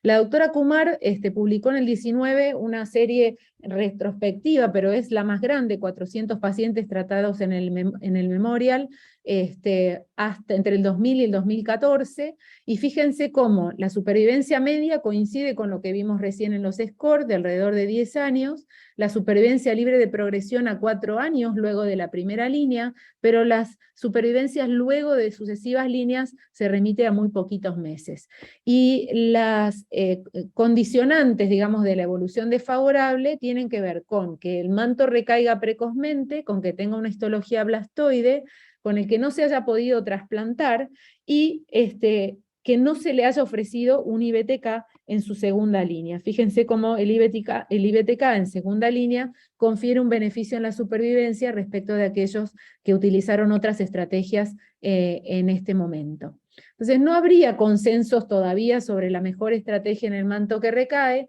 La doctora Kumar publicó en el 19 una serie retrospectiva, pero es la más grande, 400 pacientes tratados en el Memorial, hasta entre el 2000 y el 2014, y fíjense cómo la supervivencia media coincide con lo que vimos recién en los scores, de alrededor de 10 años, la supervivencia libre de progresión a 4 años luego de la primera línea, pero las supervivencias luego de sucesivas líneas se remite a muy poquitos meses. Y las condicionantes, digamos, de la evolución desfavorable tienen que ver con que el manto recaiga precozmente, con que tenga una histología blastoide, con el que no se haya podido trasplantar, y que no se le haya ofrecido un IBTK en su segunda línea. Fíjense cómo el IBTK en segunda línea confiere un beneficio en la supervivencia respecto de aquellos que utilizaron otras estrategias en este momento. Entonces no habría consensos todavía sobre la mejor estrategia en el manto que recae,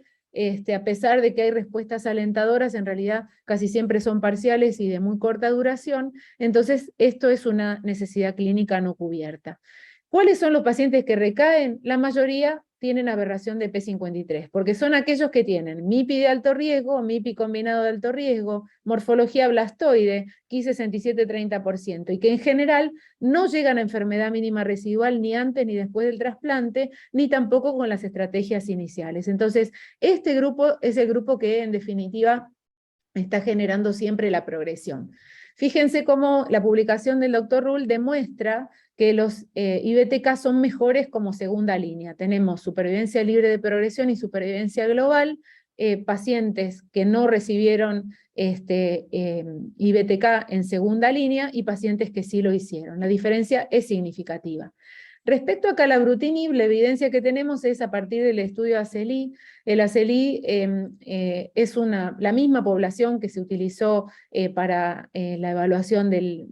a pesar de que hay respuestas alentadoras, en realidad casi siempre son parciales y de muy corta duración, entonces esto es una necesidad clínica no cubierta. ¿Cuáles son los pacientes que recaen? La mayoría tienen aberración de P53, porque son aquellos que tienen MIPI de alto riesgo, MIPI combinado de alto riesgo, morfología blastoide, Ki67-30%, y que en general no llegan a enfermedad mínima residual ni antes ni después del trasplante, ni tampoco con las estrategias iniciales. Entonces, este grupo es el grupo que en definitiva está generando siempre la progresión. Fíjense cómo la publicación del Dr. Rull demuestra que los IBTK son mejores como segunda línea. Tenemos supervivencia libre de progresión y supervivencia global, pacientes que no recibieron IBTK en segunda línea y pacientes que sí lo hicieron. La diferencia es significativa. Respecto a calabrutinib, la evidencia que tenemos es a partir del estudio ACELI. El ACELI es la misma población que se utilizó para la evaluación del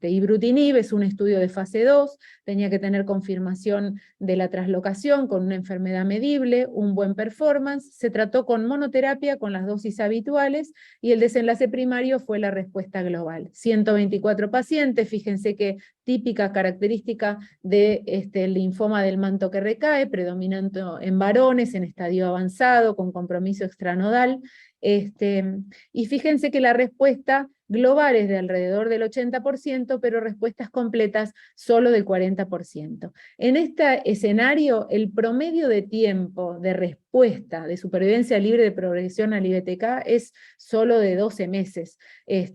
ibrutinib, es un estudio de fase 2, tenía que tener confirmación de la traslocación con una enfermedad medible, un buen performance, se trató con monoterapia con las dosis habituales, y el desenlace primario fue la respuesta global. 124 pacientes, fíjense que típica característica del linfoma del manto que recae, predominante en varones, en estadio avanzado, con compromiso extranodal, y fíjense que la respuesta global es de alrededor del 80%, pero respuestas completas solo del 40%. En este escenario, el promedio de tiempo de respuesta de supervivencia libre de progresión al IBTK es solo de 12 meses,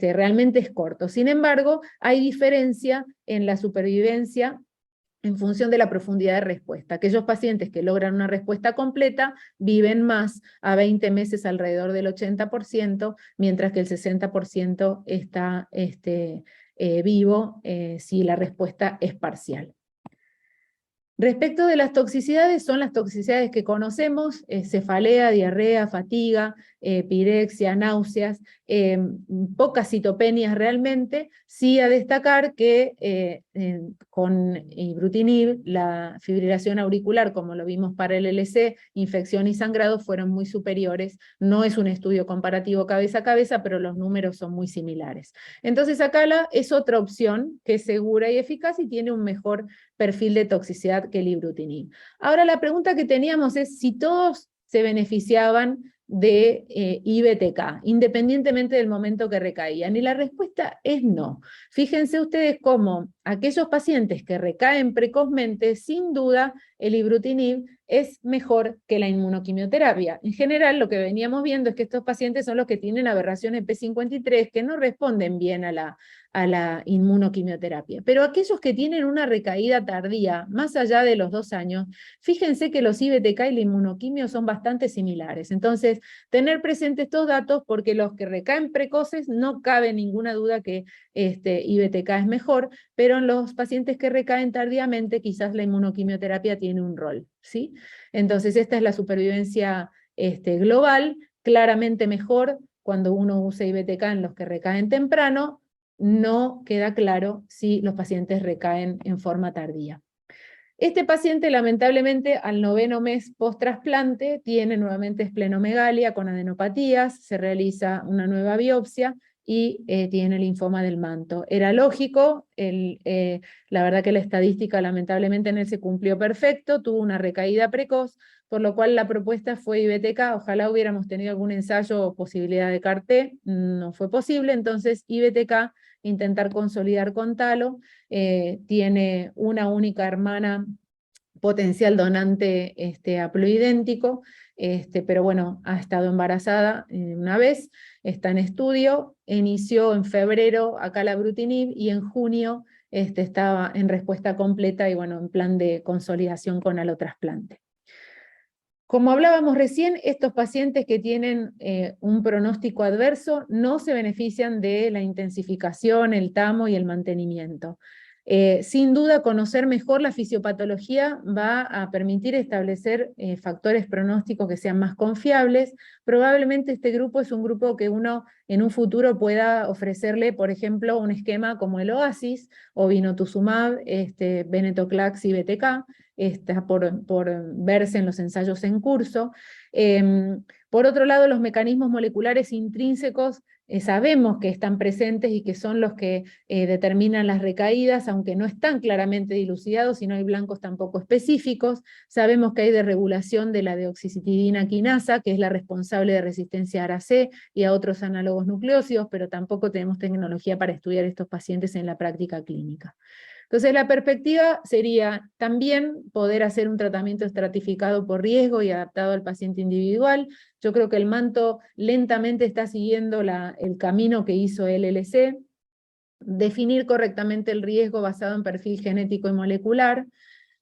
realmente es corto. Sin embargo, hay diferencia en la supervivencia en función de la profundidad de respuesta. Aquellos pacientes que logran una respuesta completa viven más a 20 meses alrededor del 80%, mientras que el 60% está vivo si la respuesta es parcial. Respecto de las toxicidades, son las toxicidades que conocemos, cefalea, diarrea, fatiga, pirexia, náuseas, pocas citopenias realmente. Sí a destacar que con ibrutinib, la fibrilación auricular, como lo vimos para el LC, infección y sangrado fueron muy superiores. No es un estudio comparativo cabeza a cabeza, pero los números son muy similares. Entonces acá es otra opción que es segura y eficaz y tiene un mejor perfil de toxicidad que el ibrutinib. Ahora la pregunta que teníamos es si todos se beneficiaban de IBTK, independientemente del momento que recaían, y la respuesta es no. Fíjense ustedes cómo aquellos pacientes que recaen precozmente, sin duda el ibrutinib es mejor que la inmunoquimioterapia. En general lo que veníamos viendo es que estos pacientes son los que tienen aberraciones P53 que no responden bien a la inmunoquimioterapia. Pero aquellos que tienen una recaída tardía, más allá de los 2 años, fíjense que los IBTK y la inmunoquimio son bastante similares. Entonces, tener presentes estos datos, porque los que recaen precoces no cabe ninguna duda que IBTK es mejor, pero en los pacientes que recaen tardíamente quizás la inmunoquimioterapia tiene un rol, ¿sí? Entonces esta es la supervivencia global, claramente mejor cuando uno usa IBTK en los que recaen temprano. No queda claro si los pacientes recaen en forma tardía. Este paciente, lamentablemente, al 9º mes post-trasplante, tiene nuevamente esplenomegalia con adenopatías, se realiza una nueva biopsia, y tiene linfoma del manto. Era lógico, la verdad que la estadística lamentablemente en él se cumplió perfecto, tuvo una recaída precoz, por lo cual la propuesta fue IBTK. Ojalá hubiéramos tenido algún ensayo o posibilidad de CAR-T, no fue posible, entonces IBTK, intentar consolidar con talo, tiene una única hermana potencial donante haploidéntico, pero bueno, ha estado embarazada una vez, está en estudio, inició en febrero acalabrutinib y en junio estaba en respuesta completa y bueno, en plan de consolidación con alotrasplante. Como hablábamos recién, estos pacientes que tienen un pronóstico adverso no se benefician de la intensificación, el tamo y el mantenimiento. Sin duda, conocer mejor la fisiopatología va a permitir establecer factores pronósticos que sean más confiables. Probablemente este grupo es un grupo que uno en un futuro pueda ofrecerle, por ejemplo, un esquema como el OASIS, o vinotuzumab, venetoclax y BTK, está por verse en los ensayos en curso. Por otro lado, los mecanismos moleculares intrínsecos sabemos que están presentes y que son los que determinan las recaídas, aunque no están claramente dilucidados y no hay blancos tampoco específicos. Sabemos que hay desregulación de la deoxicitidina quinasa, que es la responsable de resistencia a ARA-C y a otros análogos nucleósidos, pero tampoco tenemos tecnología para estudiar estos pacientes en la práctica clínica. Entonces la perspectiva sería también poder hacer un tratamiento estratificado por riesgo y adaptado al paciente individual. Yo creo que el manto lentamente está siguiendo el camino que hizo el LLC, definir correctamente el riesgo basado en perfil genético y molecular,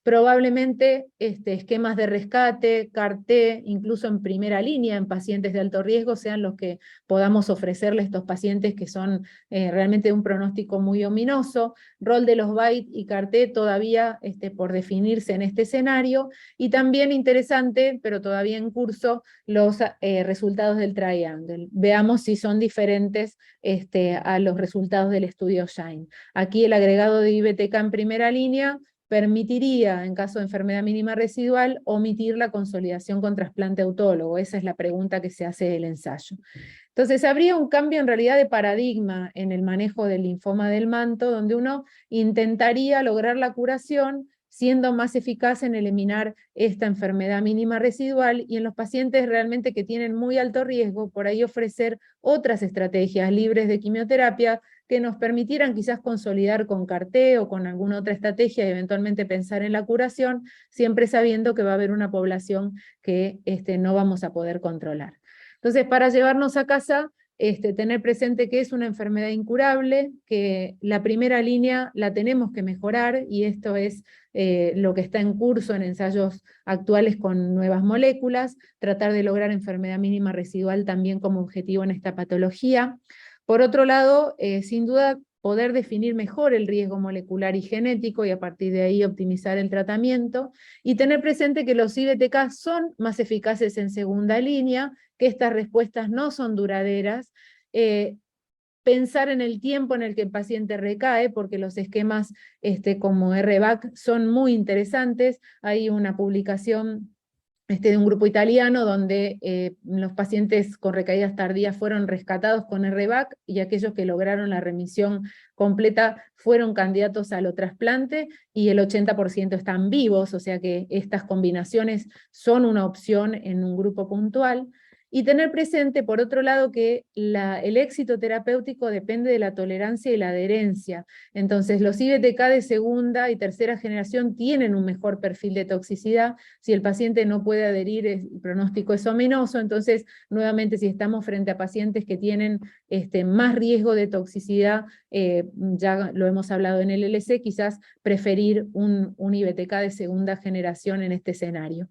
probablemente esquemas de rescate, CAR-T, incluso en primera línea en pacientes de alto riesgo, sean los que podamos ofrecerle a estos pacientes que son realmente de un pronóstico muy ominoso. Rol de los BiTE y CAR-T todavía por definirse en este escenario, y también interesante, pero todavía en curso, los resultados del Triangle. Veamos si son diferentes a los resultados del estudio SHINE. Aquí el agregado de IBTK en primera línea permitiría, en caso de enfermedad mínima residual, omitir la consolidación con trasplante autólogo. Esa es la pregunta que se hace del ensayo. Entonces habría un cambio en realidad de paradigma en el manejo del linfoma del manto, donde uno intentaría lograr la curación siendo más eficaz en eliminar esta enfermedad mínima residual, y en los pacientes realmente que tienen muy alto riesgo, por ahí ofrecer otras estrategias libres de quimioterapia que nos permitieran quizás consolidar con CAR-T o con alguna otra estrategia y eventualmente pensar en la curación, siempre sabiendo que va a haber una población que no vamos a poder controlar. Entonces, para llevarnos a casa, tener presente que es una enfermedad incurable, que la primera línea la tenemos que mejorar, y esto es lo que está en curso en ensayos actuales con nuevas moléculas, tratar de lograr enfermedad mínima residual también como objetivo en esta patología. Por otro lado, sin duda, poder definir mejor el riesgo molecular y genético, y a partir de ahí optimizar el tratamiento, y tener presente que los IBTK son más eficaces en segunda línea, que estas respuestas no son duraderas, pensar en el tiempo en el que el paciente recae, porque los esquemas como RBAC son muy interesantes. Hay una publicación de un grupo italiano donde los pacientes con recaídas tardías fueron rescatados con RBAC, y aquellos que lograron la remisión completa fueron candidatos a trasplante, y el 80% están vivos, o sea que estas combinaciones son una opción en un grupo puntual. Y tener presente, por otro lado, que el éxito terapéutico depende de la tolerancia y la adherencia. Entonces, los IBTK de segunda y tercera generación tienen un mejor perfil de toxicidad. Si el paciente no puede adherir, el pronóstico es ominoso. Entonces, nuevamente, si estamos frente a pacientes que tienen más riesgo de toxicidad, ya lo hemos hablado en el LLC, quizás preferir un IBTK de segunda generación en este escenario.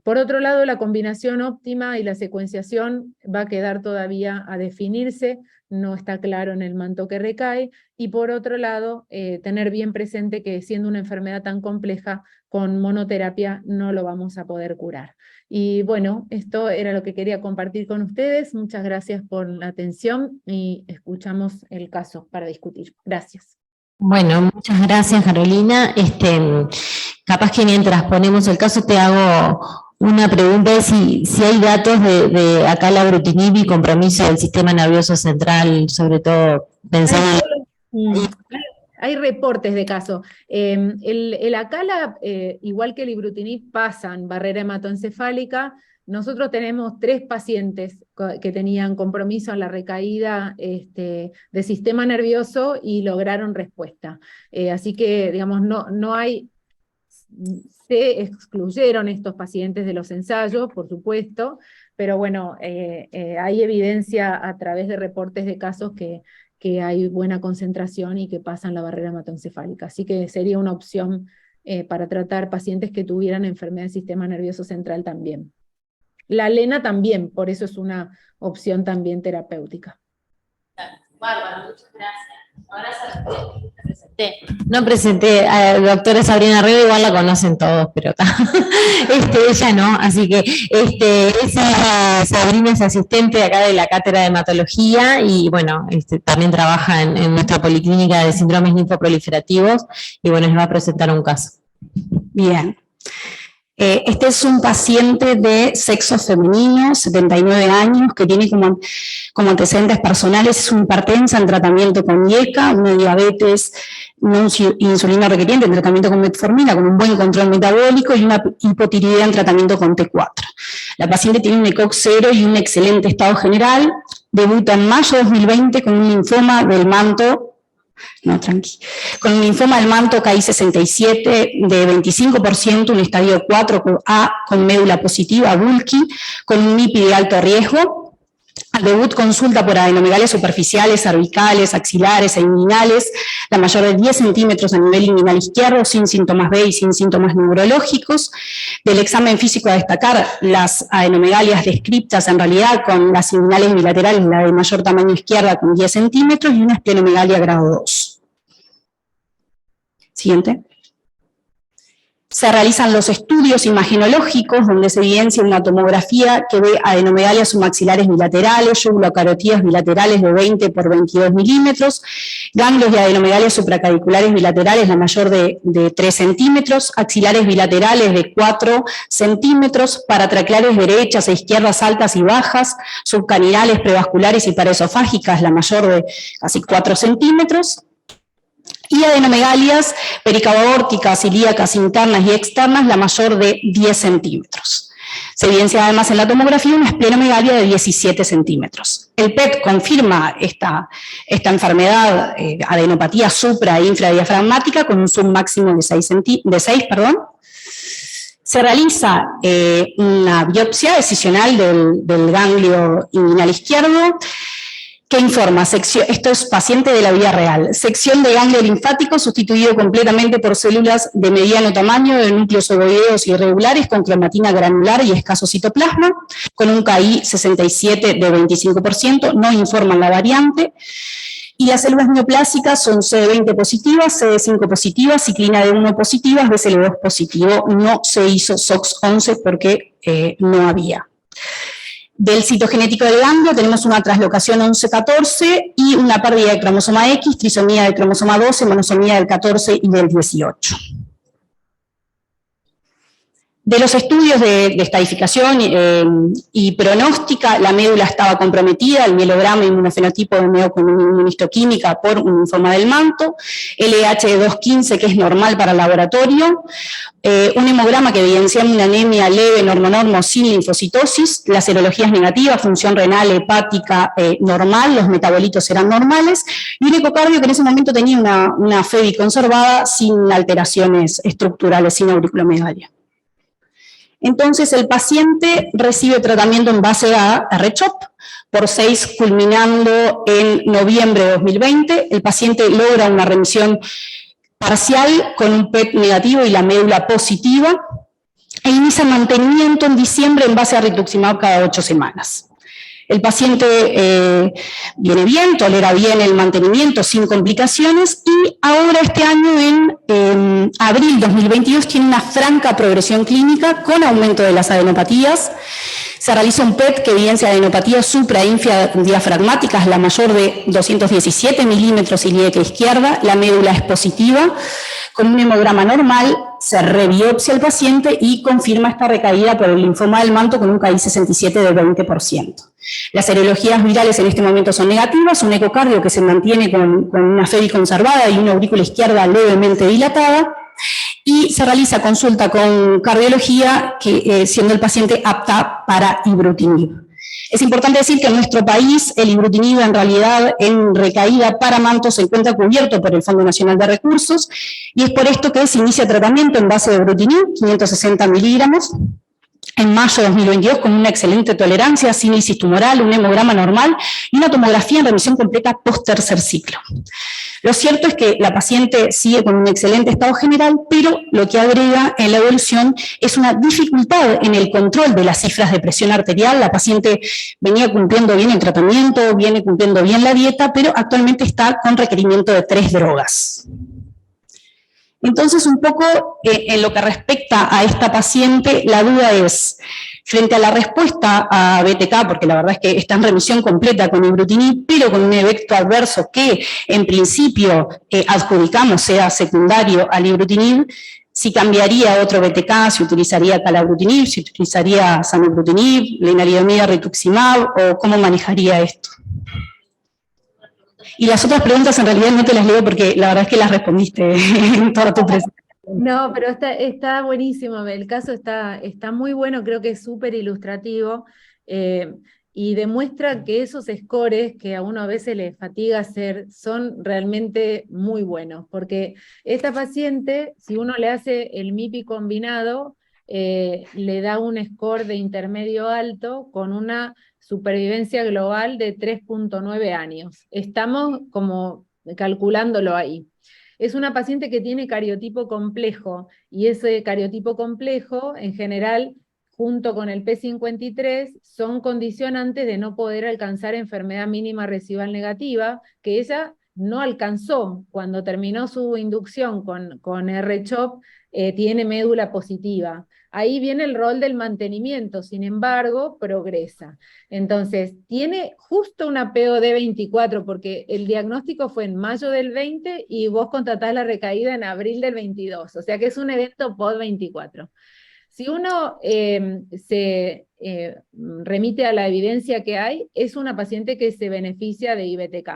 Por otro lado, la combinación óptima y la secuenciación va a quedar todavía a definirse, no está claro en el manto que recae, y por otro lado, tener bien presente que siendo una enfermedad tan compleja, con monoterapia no lo vamos a poder curar. Y bueno, esto era lo que quería compartir con ustedes. Muchas gracias por la atención y escuchamos el caso para discutir. Gracias.
Bueno, muchas gracias, Carolina. Capaz que mientras ponemos el caso te hago Una pregunta es si hay datos de acalabrutinib y compromiso del sistema nervioso central, sobre todo pensando
Hay reportes de casos. El acala, igual que el ibrutinib, pasan barrera hematoencefálica. Nosotros tenemos 3 pacientes que tenían compromiso en la recaída de sistema nervioso y lograron respuesta. Así que, digamos, no hay... Se excluyeron estos pacientes de los ensayos, por supuesto, pero bueno, hay evidencia a través de reportes de casos que hay buena concentración y que pasan la barrera hematoencefálica. Así que sería una opción para tratar pacientes que tuvieran enfermedad del sistema nervioso central también. La lena también, por eso es una opción también terapéutica.
Bárbaro, muchas gracias. Ahora te presenté. No presenté a la doctora Sabrina Herrera, igual la conocen todos, pero ella no, así que Sabrina es asistente acá de la cátedra de hematología y bueno, también trabaja en nuestra policlínica de síndromes linfoproliferativos y bueno, nos va a presentar un caso.
Bien. Este es un paciente de sexo femenino, 79 años, que tiene como antecedentes personales, es una hipertensa en tratamiento con IECA, una diabetes no insulina requeriente en tratamiento con metformina, con un buen control metabólico y una hipotiroidea en tratamiento con T4. La paciente tiene un ECOG 0 y un excelente estado general, debuta en mayo de 2020 con un linfoma del manto, con un linfoma del manto KI67 de 25%, un estadio 4A con médula positiva, bulky, con un NIPI de alto riesgo. Al debut consulta por adenomegalias superficiales, cervicales, axilares e inguinales, la mayor de 10 centímetros a nivel inguinal izquierdo, sin síntomas B y sin síntomas neurológicos. Del examen físico a destacar las adenomegalias descriptas en realidad con las inguinales bilaterales, la de mayor tamaño izquierda con 10 centímetros y una esplenomegalia grado 2. Siguiente. Se realizan los estudios imagenológicos donde se evidencia una tomografía que ve adenomegalias submaxilares bilaterales, yugulocarotías bilaterales de 20 por 22 milímetros, ganglios de adenomegalias supraclaviculares bilaterales, la mayor de 3 centímetros, axilares bilaterales de 4 centímetros, paratraqueales derechas e izquierdas altas y bajas, subcaninales, prevasculares y paraesofágicas, la mayor de casi 4 centímetros, y adenomegalias pericaboaórticas, ilíacas internas y externas, la mayor de 10 centímetros. Se evidencia además en la tomografía una esplenomegalia de 17 centímetros. El PET confirma esta enfermedad, adenopatía supra e infradiafragmática, con un zoom máximo de 6. Se realiza una biopsia excisional del ganglio inguinal izquierdo, que informa, esto es paciente de la vida real, sección de ganglio linfático sustituido completamente por células de mediano tamaño de núcleos ovoideos irregulares con cromatina granular y escaso citoplasma, con un KI67 de 25%, no informan la variante, y las células neoplásicas son CD20 positivas, CD5 positivas, ciclina D1 positivas, BCL2 positivo, no se hizo SOX11 porque no había. Del citogenético del ganglio tenemos una traslocación 11-14 y una pérdida de cromosoma X, trisomía del cromosoma 12, monosomía del 14 y del 18. De los estudios de estadificación y pronóstica, la médula estaba comprometida, el mielograma inmunofenotipo de inmunistoquímica por un linfoma del manto, LH de 215 que es normal para el laboratorio, un hemograma que evidencia una anemia leve, normonormo, sin linfocitosis, las serologías negativas, función renal, hepática normal, los metabolitos eran normales, y un ecocardio que en ese momento tenía una FEBI conservada sin alteraciones estructurales, sin auriculomegalia. Entonces el paciente recibe tratamiento en base a R-CHOP por 6 culminando en noviembre de 2020. El paciente logra una remisión parcial con un PET negativo y la médula positiva e inicia mantenimiento en diciembre en base a rituximab cada 8 semanas. El paciente viene bien, tolera bien el mantenimiento sin complicaciones y ahora este año en abril 2022 tiene una franca progresión clínica con aumento de las adenopatías. Se realiza un PET que evidencia adenopatías supra e infradiafragmáticas, la mayor de 217 milímetros ilíaca izquierda, la médula es positiva, con un hemograma normal, se rebiopsia al paciente y confirma esta recaída por el linfoma del manto con un KI67 del 20%. Las serologías virales en este momento son negativas, un ecocardio que se mantiene con una FEBI conservada y una aurícula izquierda levemente dilatada, y se realiza consulta con cardiología, siendo el paciente apta para ibrutinib. Es importante decir que en nuestro país el ibrutinib en realidad en recaída para manto se encuentra cubierto por el Fondo Nacional de Recursos, y es por esto que se inicia tratamiento en base de ibrutinib, 560 miligramos, en mayo de 2022 con una excelente tolerancia, sílisis tumoral, un hemograma normal y una tomografía en remisión completa post-tercer ciclo. Lo cierto es que la paciente sigue con un excelente estado general, pero lo que agrega en la evolución es una dificultad en el control de las cifras de presión arterial. La paciente venía cumpliendo bien el tratamiento, viene cumpliendo bien la dieta, pero actualmente está con requerimiento de 3 drogas. Entonces, un poco en lo que respecta a esta paciente, la duda es, frente a la respuesta a BTK, porque la verdad es que está en remisión completa con ibrutinib, pero con un efecto adverso que en principio adjudicamos sea secundario al ibrutinib, si cambiaría a otro BTK, si utilizaría calabrutinib, si utilizaría zanubrutinib, lenalidomida, rituximab, o cómo manejaría esto. Y las otras preguntas en realidad no te las leo porque la verdad es que las respondiste en toda tu presentación.
No, pero está buenísimo, el caso está muy bueno, creo que es súper ilustrativo, y demuestra que esos scores que a uno a veces le fatiga hacer son realmente muy buenos, porque esta paciente, si uno le hace el MIPI combinado, le da un score de intermedio alto con una supervivencia global de 3.9 años. Estamos como calculándolo ahí. Es una paciente que tiene cariotipo complejo, y ese cariotipo complejo, en general, junto con el P53, son condicionantes de no poder alcanzar enfermedad mínima residual negativa, que ella no alcanzó. Cuando terminó su inducción con R-CHOP, tiene médula positiva. Ahí viene el rol del mantenimiento, sin embargo, progresa. Entonces, tiene justo una POD 24, porque el diagnóstico fue en mayo del 20 y vos contratás la recaída en abril del 22, o sea que es un evento POD 24. Si uno se remite a la evidencia que hay, es una paciente que se beneficia de IBTK.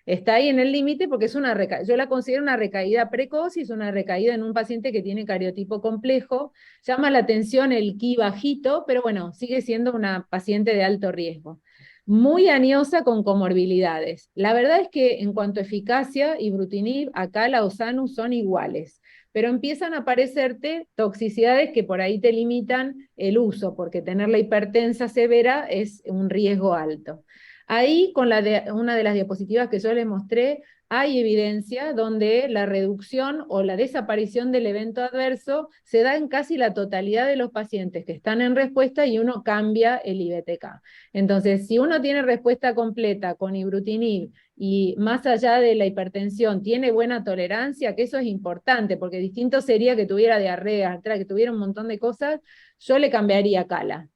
Está ahí en el límite porque es una recaída, yo la considero una recaída precoz y es una recaída en un paciente que tiene cariotipo complejo. Llama la atención el Ki bajito, pero bueno, sigue siendo una paciente de alto riesgo. Muy aniosa con comorbilidades. La verdad es que en cuanto a eficacia, ibrutinib, acá la Ozanu son iguales, pero empiezan a aparecerte toxicidades que por ahí te limitan el uso, porque tener la hipertensa severa es un riesgo alto. Ahí, con una de las diapositivas que yo les mostré, hay evidencia donde la reducción o la desaparición del evento adverso se da en casi la totalidad de los pacientes que están en respuesta y uno cambia el IBTK. Entonces, si uno tiene respuesta completa con ibrutinib y más allá de la hipertensión tiene buena tolerancia, que eso es importante, porque distinto sería que tuviera diarrea, que tuviera un montón de cosas, yo le cambiaría a Cala.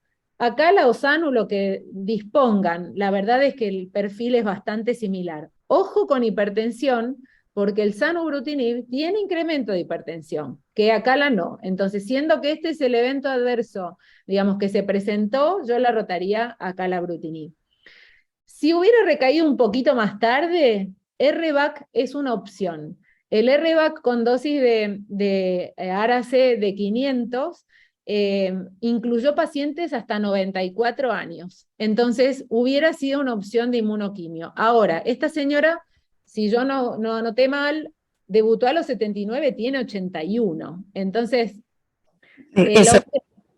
Acá la Ozanu, lo que dispongan, la verdad es que el perfil es bastante similar. Ojo con hipertensión, porque el zanubrutinib tiene incremento de hipertensión, que acá la no. Entonces, siendo que este es el evento adverso, digamos, que se presentó, yo la rotaría a calabrutinib. Si hubiera recaído un poquito más tarde, RVAC es una opción. El RVAC con dosis de ARA-C de 500, incluyó pacientes hasta 94 años. Entonces, hubiera sido una opción de inmunoquimio. Ahora, esta señora, si yo no anoté mal, debutó a los 79, tiene 81. Entonces,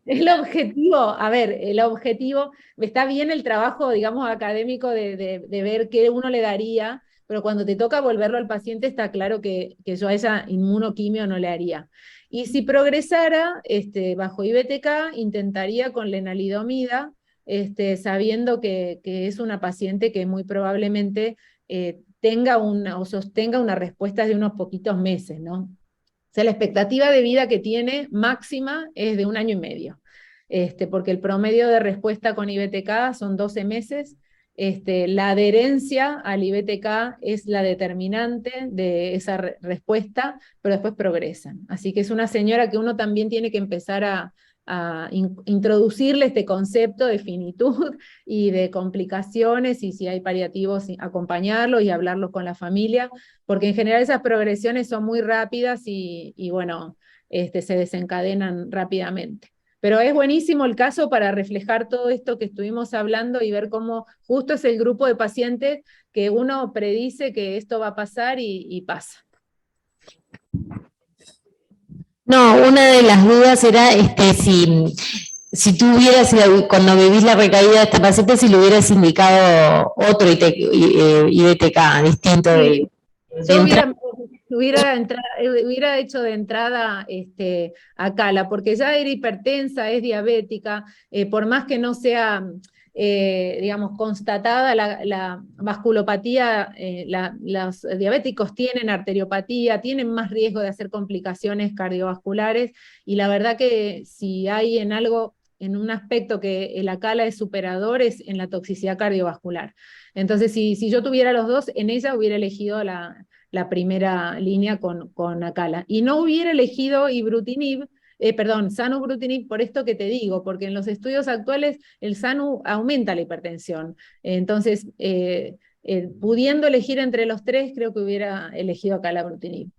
el objetivo, a ver, el objetivo, está bien el trabajo, digamos, académico de ver qué uno le daría, pero cuando te toca volverlo al paciente está claro que yo a esa inmunoquimio no le haría. Y si progresara bajo IBTK, intentaría con lenalidomida, sabiendo que es una paciente que muy probablemente tenga o sostenga una respuesta de unos poquitos meses, ¿no? O sea, la expectativa de vida que tiene máxima es de 1 año y medio, porque el promedio de respuesta con IBTK son 12 meses, la adherencia al IBTK es la determinante de esa respuesta, pero después progresan. Así que es una señora que uno también tiene que empezar a introducirle este concepto de finitud y de complicaciones, y si hay paliativos, acompañarlos y hablarlos con la familia, porque en general esas progresiones son muy rápidas y bueno, se desencadenan rápidamente. Pero es buenísimo el caso para reflejar todo esto que estuvimos hablando y ver cómo justo es el grupo de pacientes que uno predice que esto va a pasar y pasa.
No, una de las dudas era si tú hubieras, cuando vivís la recaída de esta paciente, si le hubieras indicado otro IBTK distinto de
hubiera hecho de entrada a Cala, porque ya era hipertensa, es diabética, por más que no sea, digamos, constatada la vasculopatía, los diabéticos tienen arteriopatía, tienen más riesgo de hacer complicaciones cardiovasculares, y la verdad que si hay en un aspecto que el ACALA es superador, es en la toxicidad cardiovascular. Entonces, si yo tuviera los dos, en ella hubiera elegido la primera línea con ACALA. Y no hubiera elegido sanubrutinib, por esto que te digo, porque en los estudios actuales el SANU aumenta la hipertensión. Entonces, pudiendo elegir entre los tres, creo que hubiera elegido acalabrutinib.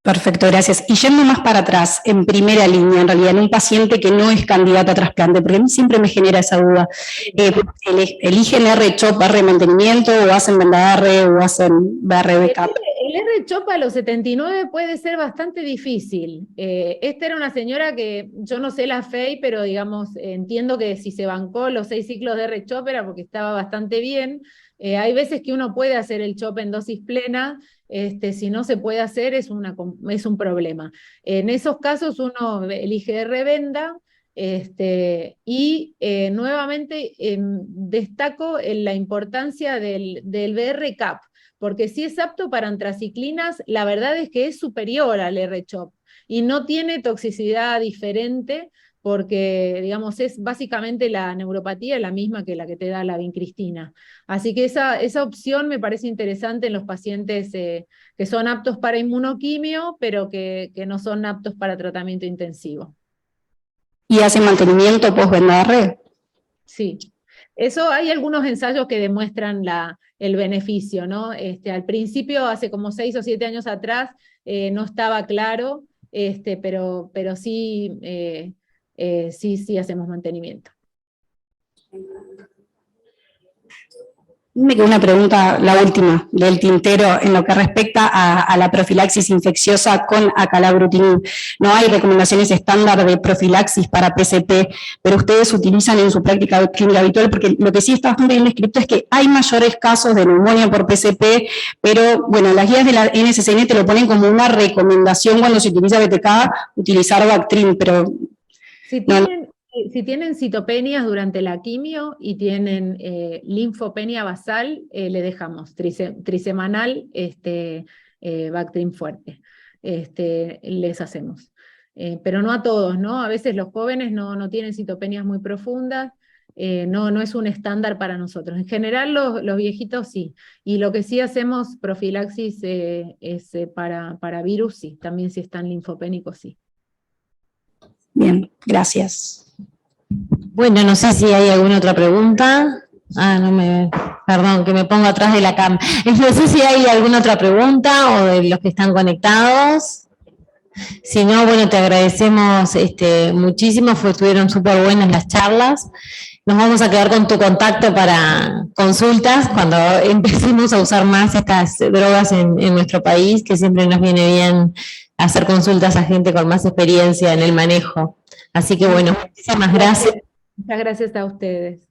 Perfecto, gracias. Y yendo más para atrás, en primera línea, en realidad, en un paciente que no es candidato a trasplante, porque a mí siempre me genera esa duda. ¿Eligen R-CHOP, R-mantenimiento, o hacen VENDA-R, o hacen BR-BCAP?
El R-CHOP a los 79 puede ser bastante difícil. Esta era una señora que, yo no sé la FEI, pero digamos, entiendo que si se bancó los 6 ciclos de R-CHOP era porque estaba bastante bien. Hay veces que uno puede hacer el CHOP en dosis plena, si no se puede hacer es un problema. En esos casos uno elige R-Venda, y nuevamente destaco la importancia del BR-CAP, porque si es apto para antraciclinas, la verdad es que es superior al R-CHOP, y no tiene toxicidad diferente, porque, digamos, es básicamente la neuropatía la misma que la que te da la vincristina. Así que esa opción me parece interesante en los pacientes que son aptos para inmunoquimio, pero que no son aptos para tratamiento intensivo.
¿Y hacen mantenimiento post-VENDA-R?
Sí. Eso hay algunos ensayos que demuestran el beneficio, ¿no? Al principio, hace como 6 o 7 años atrás, no estaba claro, pero sí... sí hacemos mantenimiento.
Me queda una pregunta, la última, del tintero, en lo que respecta a la profilaxis infecciosa con acalabrutinib. No hay recomendaciones estándar de profilaxis para PCP, pero ustedes utilizan en su práctica clínica habitual, porque lo que sí está bastante bien descrito es que hay mayores casos de neumonía por PCP, pero bueno, las guías de la NSCN te lo ponen como una recomendación cuando se utiliza BTK, utilizar Bactrim, pero...
Si tienen citopenias durante la quimio y tienen linfopenia basal, le dejamos trisemanal, Bactrim fuerte, les hacemos. Pero no a todos, ¿no? A veces los jóvenes no tienen citopenias muy profundas, no es un estándar para nosotros. En general los viejitos sí, y lo que sí hacemos profilaxis es para virus, sí, también si están linfopénicos, sí.
Bien, gracias.
Bueno, no sé si hay alguna otra pregunta. Perdón, que me pongo atrás de la cama. No sé si hay alguna otra pregunta o de los que están conectados. Si no, bueno, te agradecemos muchísimo, estuvieron súper buenas las charlas. Nos vamos a quedar con tu contacto para consultas cuando empecemos a usar más estas drogas en nuestro país, que siempre nos viene bien hacer consultas a gente con más experiencia en el manejo. Así que bueno, muchísimas gracias.
Muchas gracias a ustedes.